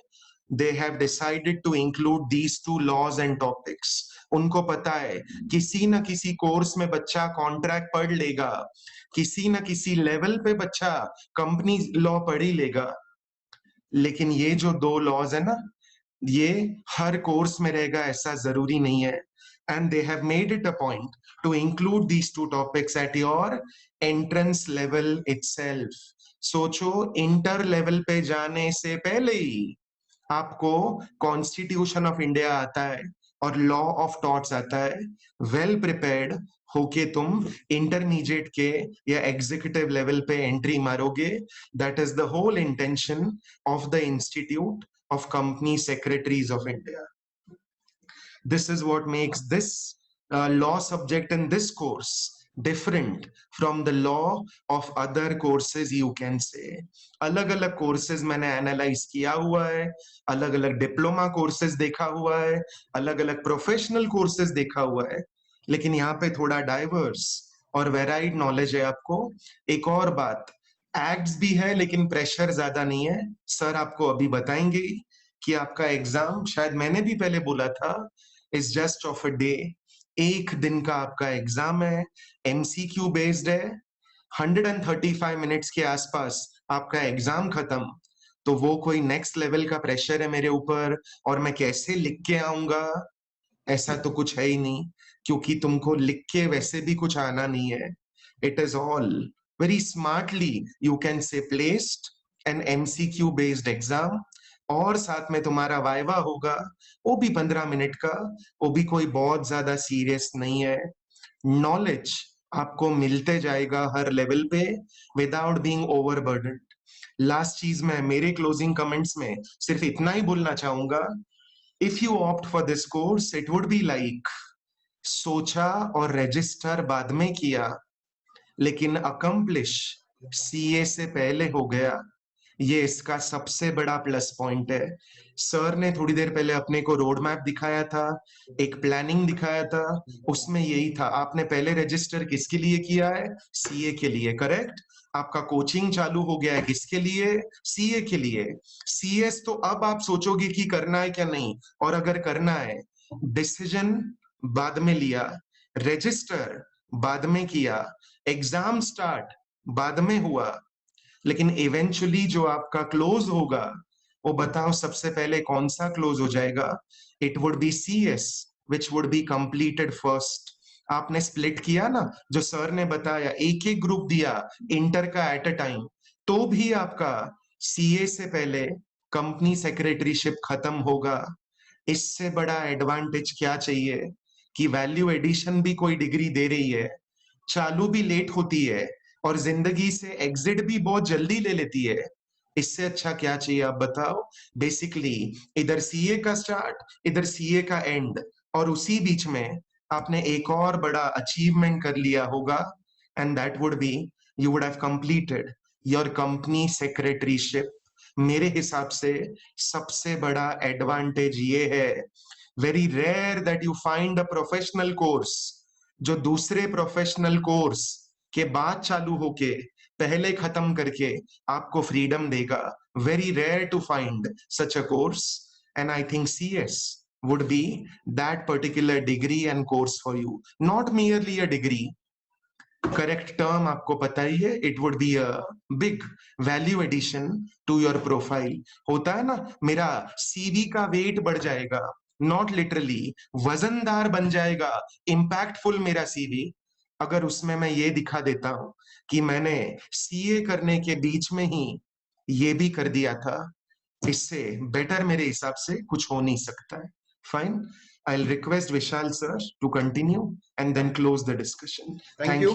they have decided to include these two laws and topics। उनको पता है किसी न किसी कोर्स में बच्चा कॉन्ट्रैक्ट पढ़ लेगा, किसी न किसी लेवल पे बच्चा कंपनी लॉ पढ़ ही लेगा, लेकिन ये जो दो लॉज है ना, ये हर कोर्स में रहेगा ऐसा जरूरी नहीं है। And they have made it a point two include these two topics at your entrance level itself. सोचो, इंटर लेवल पे जाने से पहले ही आपको कॉन्स्टिट्यूशन ऑफ इंडिया आता है और लॉ ऑफ टॉर्ट्स आता है। वेल प्रिपेयर्ड होके तुम इंटरमीडिएट के या एग्जीक्यूटिव लेवल पे एंट्री मारोगे। That is the whole intention of the institute of company secretaries of India. This is what makes this law subject in this course different from the law of other courses, you can say। अलग अलग courses मैंने analyse किया हुआ है, अलग अलग diploma courses देखा हुआ है, अलग अलग प्रोफेशनल कोर्सेज देखा हुआ है, लेकिन यहाँ पे थोड़ा डाइवर्स और वेराइड नॉलेज है आपको। एक और बात, एक्ट्स भी है लेकिन प्रेशर ज्यादा नहीं है। सर आपको अभी बताएंगे कि आपका एग्जाम, शायद मैंने भी पहले बोला था, is just of a day. एक दिन का आपका एग्जाम है, एमसीक्यू बेस्ड है, 135 मिनट्स के आसपास आपका एग्जाम खत्म। तो वो कोई नेक्स्ट लेवल का प्रेशर है मेरे ऊपर और मैं कैसे लिख के आऊंगा, ऐसा तो कुछ है ही नहीं, क्योंकि तुमको लिख के वैसे भी कुछ आना नहीं है। It is all very smartly you can से placed an MCQ based exam, और साथ में तुम्हारा वाइवा होगा, वो भी 15 मिनट का, वो भी कोई बहुत ज्यादा सीरियस नहीं है। नॉलेज आपको मिलते जाएगा हर लेवल पे विदाउट बीइंग ओवरबर्डन्ड। लास्ट चीज मैं मेरे क्लोजिंग कमेंट्स में सिर्फ इतना ही बोलना चाहूंगा, if you opt for this course it would be like सोचा और रजिस्टर बाद में किया, लेकिन अकम्प्लिश सीए से पहले हो गया। ये इसका सबसे बड़ा प्लस पॉइंट है। सर ने थोड़ी देर पहले अपने को रोड मैप दिखाया था, एक प्लानिंग दिखाया था, उसमें यही था। आपने पहले रजिस्टर किसके लिए किया है? सीए के लिए, करेक्ट। आपका कोचिंग चालू हो गया है किसके लिए? सीए के लिए। सीएस तो अब आप सोचोगे कि करना है क्या नहीं, और अगर करना है, डिसीजन बाद में लिया, रजिस्टर बाद में किया, एग्जाम स्टार्ट बाद में हुआ, लेकिन इवेंचुअली जो आपका क्लोज होगा, वो बताओ सबसे पहले कौन सा क्लोज हो जाएगा? It would be CS which would be completed first. आपने स्प्लिट किया ना, जो सर ने बताया, एक एक ग्रुप दिया इंटर का एट अ टाइम, तो भी आपका सीए से पहले कंपनी सेक्रेटरीशिप खत्म होगा। इससे बड़ा एडवांटेज क्या चाहिए कि वैल्यू एडिशन भी कोई डिग्री दे रही है, चालू भी लेट होती है और जिंदगी से एग्जिट भी बहुत जल्दी ले लेती है। इससे अच्छा क्या चाहिए आप बताओ? बेसिकली इधर सीए का स्टार्ट, इधर सीए का एंड, और उसी बीच में आपने एक और बड़ा अचीवमेंट कर लिया होगा, and that would be you would have completed your company secretaryship. मेरे हिसाब से सबसे बड़ा एडवांटेज ये है, very rare that you find a professional course जो दूसरे प्रोफेशनल कोर्स के बाद चालू होके पहले खत्म करके आपको फ्रीडम देगा। Very rare to find such a course, and I think CS would be that particular degree and course for you, not merely a degree. Correct term आपको पता ही है, it would be a big value addition to your profile. होता है ना, मेरा CV का wait बढ़ जाएगा, not literally, वजनदार बन जाएगा, impactful मेरा CV, अगर उसमें मैं ये दिखा देता हूं कि मैंने CA करने के बीच में ही ये भी कर दिया था। इससे बेटर मेरे हिसाब से कुछ हो नहीं सकता है। Fine. I'll request Vishal sir to continue and then close the discussion. Thank you.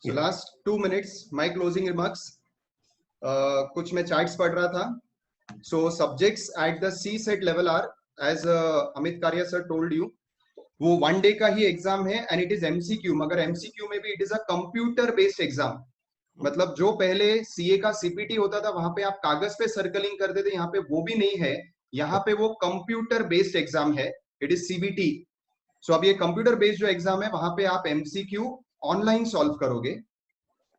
So last 2 minutes, my closing remarks. कुछ मैं charts पढ़ रहा था. So subjects at the C-set level are, as Amit Karia sir told you, वो 1 day का ही exam है and it is MCQ. मगर MCQ में भी it is a computer based exam. मतलब जो पहले CA का CPT होता था वहां पे आप कागज पे सर्कलिंग करते थे, यहाँ पे वो भी नहीं है, यहाँ पे वो कंप्यूटर बेस्ड एग्जाम है, इट इज CBT। सो अब ये कंप्यूटर बेस्ड जो एग्जाम है वहां पे आप MCQ ऑनलाइन सॉल्व करोगे,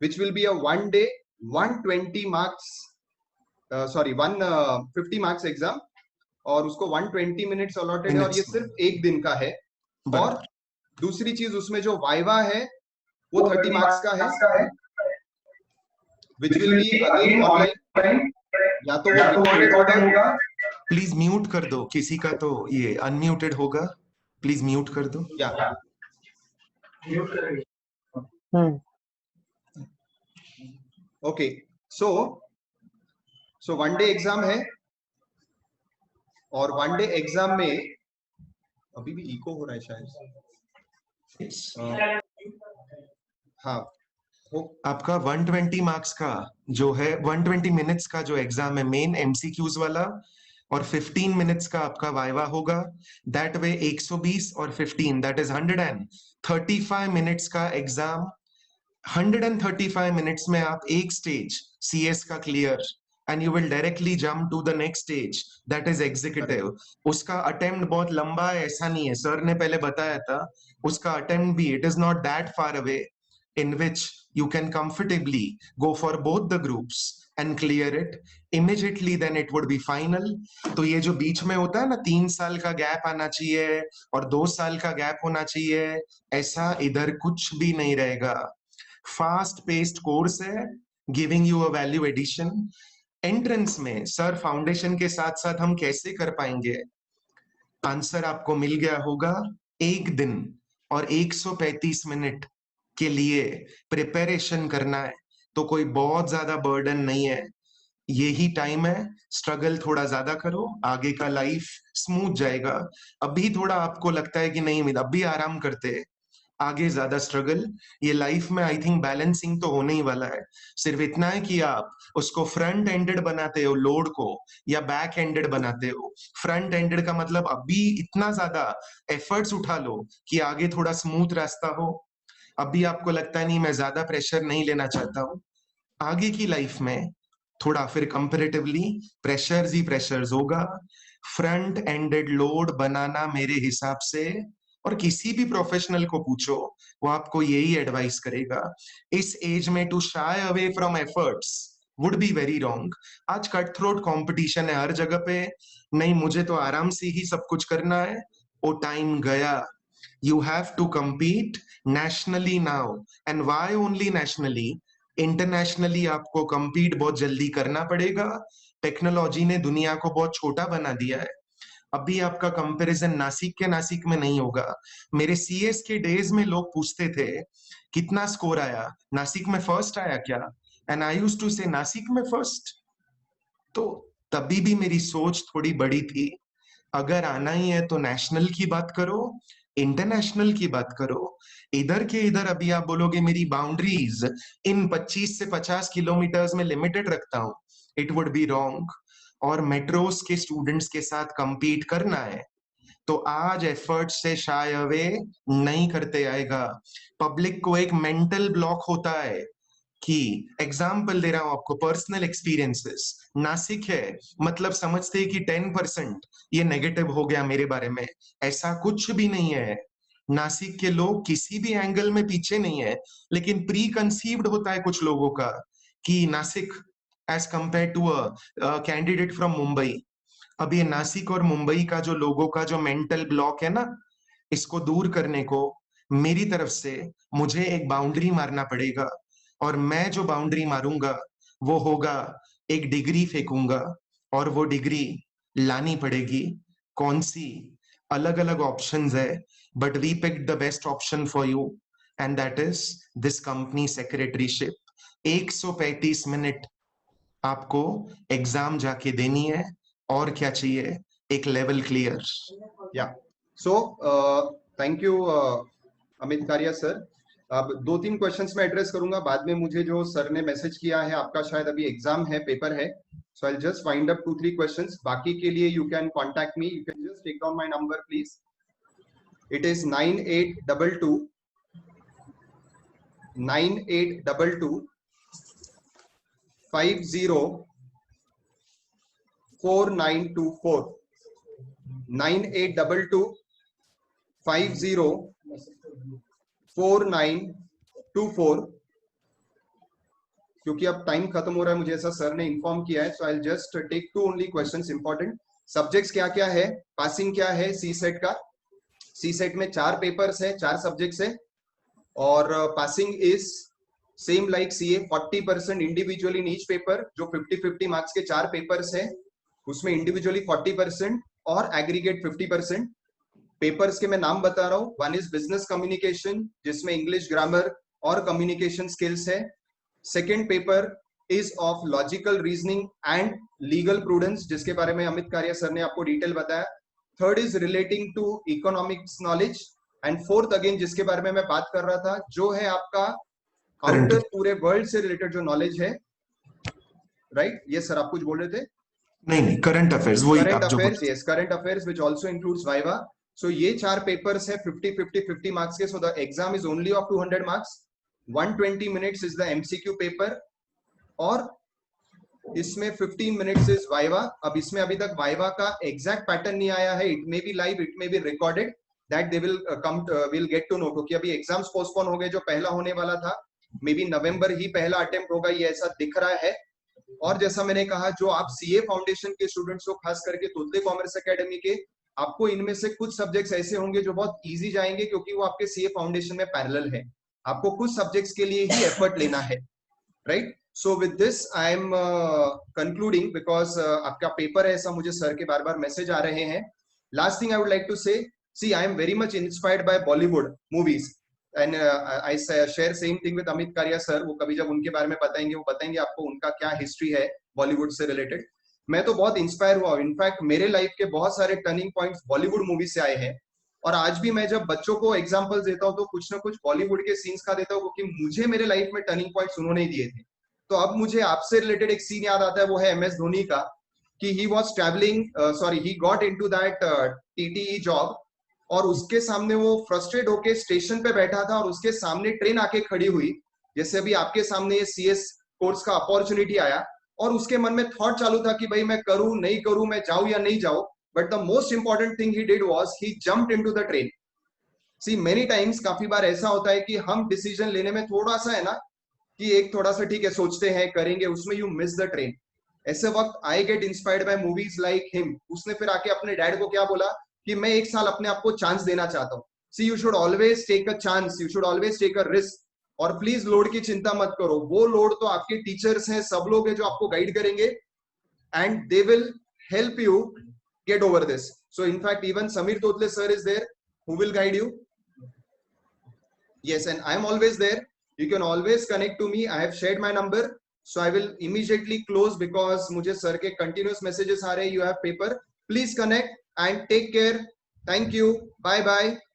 which will be a 1 day 120 marks, sorry 150 marks exam, और उसको 120 मिनट्स अलॉटेड है, और ये सिर्फ एक दिन का है। और दूसरी चीज उसमें जो वाइवा है वो 30 मार्क्स का है, which will be again online, या तो वो रिकॉर्डेड होगा। प्लीज म्यूट कर दो, किसी का तो ये अनम्यूटेड होगा, प्लीज म्यूट कर दो। ओके, सो 1 day एग्जाम है, और 1 day एग्जाम में अभी भी इको हो रहा है शायद। हाँ, आपका 120 मार्क्स का जो है, 120 मिनट्स का जो एग्जाम है मेन MCQs वाला, और 15 मिनट्स का आपका वाइवा होगा। दैट वे 120 और 15 दैट इज 135 मिनट्स का एग्जाम। 135 मिनट्स में आप एक स्टेज CS का clear, and you will directly jump to the next stage that is executive. उसका अटेम्प्ट बहुत लंबा है ऐसा नहीं है, सर ने पहले बताया था, उसका अटेम्प्ट भी it is not that far away, in which you can comfortably go for both the groups and clear it immediately, then it would be final. तो ये जो बीच में होता है ना, 3 साल का गैप आना चाहिए और 2 साल का गैप होना चाहिए, ऐसा इधर कुछ भी नहीं रहेगा। फास्ट पेस्ड कोर्स है, giving you a value addition. Entrance में सर फाउंडेशन के साथ साथ हम कैसे कर पाएंगे, आंसर आपको मिल गया होगा। 1 दिन और 135 मिनट के लिए प्रिपरेशन करना है, तो कोई बहुत ज्यादा बर्डन नहीं है, यही टाइम है। स्ट्रगल थोड़ा ज्यादा करो, आगे का लाइफ स्मूथ जाएगा। अभी थोड़ा आपको लगता है कि नहीं अभी आराम करते, आगे ज्यादा स्ट्रगल। ये लाइफ में आई थिंक बैलेंसिंग तो होने ही वाला है। सिर्फ इतना है कि आप उसको फ्रंट एंडेड बनाते हो लोड को, या बैक एंडेड बनाते हो। फ्रंट एंडेड का मतलब अभी इतना ज्यादा एफर्ट्स उठा लो कि आगे थोड़ा स्मूथ रास्ता हो। अभी आपको लगता है नहीं मैं ज्यादा प्रेशर नहीं लेना चाहता हूं, आगे की लाइफ में थोड़ा फिर कंपैरेटिवली प्रेशर्स ही प्रेशर्स होगा। फ्रंट एंडेड लोड बनाना मेरे हिसाब से, और किसी भी प्रोफेशनल को पूछो वो आपको यही एडवाइस करेगा। इस एज में to shy away from efforts would be very wrong. आज कट थ्रोट कॉम्पिटिशन है हर जगह पे, नहीं मुझे तो आराम से ही सब कुछ करना है, वो टाइम गया। You have to compete nationally now, and why only nationally? Internationally आपको compete बहुत जल्दी करना पड़ेगा। टेक्नोलॉजी ने दुनिया को बहुत छोटा बना दिया है। अभी आपका कंपैरिजन नासिक के नासिक में नहीं होगा। मेरे CS के डेज में लोग पूछते थे कितना स्कोर आया, नासिक में फर्स्ट आया क्या, एंड आई यूज्ड टू से नासिक में फर्स्ट। तो तभी भी मेरी सोच थोड़ी बड़ी थी, अगर आना ही है तो नेशनल की बात करो, इंटरनेशनल की बात करो। इधर के इधर अभी आप बोलोगे मेरी बाउंड्रीज इन 25 से 50 किलोमीटर्स में लिमिटेड रखता हूं, इट वुड बी रॉन्ग। और मेट्रोस के स्टूडेंट्स के साथ compete करना है तो आज एफर्ट से शाय अवे नहीं करते आएगा। पब्लिक को एक मेंटल ब्लॉक होता है कि एग्जाम्पल दे रहा हूं आपको, पर्सनल एक्सपीरियंसेस। नासिक है मतलब समझते हैं कि 10% ये नेगेटिव हो गया मेरे बारे में। ऐसा कुछ भी नहीं है। नासिक के लोग किसी भी एंगल में पीछे नहीं है, लेकिन प्री कंसीव्ड होता है कुछ लोगों का कि Nashik as compare to a candidate from Mumbai. अब ये नासिक और मुंबई का जो लोगों का जो मेंटल ब्लॉक है ना, इसको दूर करने को मेरी तरफ से मुझे एक बाउंड्री मारना पड़ेगा। और मैं जो बाउंड्री मारूंगा वो होगा, एक डिग्री फेंकूंगा और वो डिग्री लानी पड़ेगी। कौन सी? अलग अलग ऑप्शंस है, but we pick the best option for you and that is this company secretaryship. 135 minute आपको एग्जाम जाके देनी है, और क्या चाहिए? एक लेवल क्लियर। या so thank you Amit Karia sir. अब 2-3 क्वेश्चंस मैं एड्रेस करूंगा, बाद में मुझे जो सर ने मैसेज किया है, आपका शायद अभी एग्जाम है, पेपर है, so I will just find up 2-3 questions. बाकी के लिए you can contact me, you can just take down my number please. It is 9822 504924 9822504924। क्योंकि अब टाइम खत्म हो रहा है, मुझे ऐसा सर ने इन्फॉर्म किया है, so I will just take 2 only questions important. Subjects क्या क्या है, पासिंग क्या है सी सेट का? सी सेट में 4 पेपर्स है, 4 सब्जेक्ट्स है, और passing is same like CA, 40% individual in each paper. जो 50-50 मार्क्स के 4 पेपर्स है, उसमें इंडिविजुअली 40% और एग्रीगेट 50%। पेपर्स के मैं नाम बता रहा हूँ। वन इज बिजनेस कम्युनिकेशन, जिसमें इंग्लिश ग्रामर और कम्युनिकेशन स्किल्स है। Second paper is of logical reasoning and legal prudence, जिसके बारे में अमित कारिया सर ने आपको डिटेल बताया। Third is relating to economics knowledge, and fourth again जिसके बारे में मैं बात कर रहा था, जो है आपका आउटर पूरे वर्ल्ड से रिलेटेड जो नॉलेज है। राइट? ये सर आप कुछ बोल रहे थे? नहीं, करंट अफेयर्स, वही करंट आप जो affairs, yes, current affairs which also includes viva. सो ये 4 पेपर्स है 50-50 मार्क्स के। So the exam is only of 200 marks. 120 minutes is the MCQ paper, और इसमें 15 मिनट्स इज वाइवा। अब इसमें अभी तक वाइवा का एग्जैक्ट पैटर्न नहीं आया है, it may be live, it may be recorded, that they will come, will get to know, क्योंकि अभी एग्जाम्स पोस्टपोन हो गए। जो पहला होने वाला था, मे बी नवंबर ही पहला अटेम्प्ट होगा, ये ऐसा दिख रहा है। और जैसा मैंने कहा, जो आप सीए फाउंडेशन के स्टूडेंट्स हो, खास करके तोतले कॉमर्स एकेडमी के, आपको इनमें से कुछ सब्जेक्ट्स ऐसे होंगे जो बहुत इजी जाएंगे, क्योंकि वो आपके सीए फाउंडेशन में पैरेलल है। आपको कुछ सब्जेक्ट्स के लिए ही एफर्ट लेना है, right? So with this I am concluding, because आपका पेपर है, ऐसा मुझे सर के बार बार मैसेज आ रहे हैं। Last thing I would like to say, see I am very much inspired by Bollywood movies, and I share same thing with Amit Karia sir. वो कभी जब उनके बारे में बताएंगे, वो बताएंगे आपको उनका क्या हिस्ट्री है बॉलीवुड से रिलेटेड। मैं तो बहुत इंस्पायर हुआ। इनफैक्ट मेरे लाइफ के बहुत सारे टर्निंग पॉइंट्स बॉलीवुड मूवी से आए हैं, और आज भी मैं जब बच्चों को एग्जांपल्स देता हूँ तो कुछ ना कुछ बॉलीवुड के सीन्स का देता हूँ, क्योंकि मुझे मेरे लाइफ में टर्निंग पॉइंट्स उन्होंने ही दिए थे। तो अब मुझे आपसे रिलेटेड एक सीन याद आता है, वो है एमएस धोनी का, कि he was travelling, he got into that TTE job, और उसके सामने वो फ्रस्ट्रेट होके स्टेशन पे बैठा था, और उसके सामने ट्रेन आके खड़ी हुई, जैसे अभी आपके सामने ये सीएस कोर्स का अपॉर्चुनिटी आया, और उसके मन में थॉट चालू था कि भाई मैं करूं नहीं करूं, मैं जाऊं या नहीं जाऊं। But the most important thing he did was he jumped into the train. See many times, काफी बार ऐसा होता है कि हम डिसीजन लेने में थोड़ा सा है ना, कि एक थोड़ा सा ठीक है सोचते हैं करेंगे, उसमें यू मिस द ट्रेन। ऐसे वक्त I get inspired by movies like him. उसने फिर आके अपने डैड को क्या बोला कि मैं 1 साल अपने आप को चांस देना चाहता हूँ। See you should always take a chance, you should always take a risk, और प्लीज लोड की चिंता मत करो। वो लोड तो आपके टीचर्स हैं, सब लोग हैं जो आपको गाइड करेंगे, and they will help you get over this. So in fact even Sameer Totle sir is there who will guide you. Yes, and I am always there. You can always connect to me. I have shared my number, so I will immediately close because मुझे sir के continuous messages आ रहे हैं. You have paper. Please connect and take care. Thank you. Bye bye.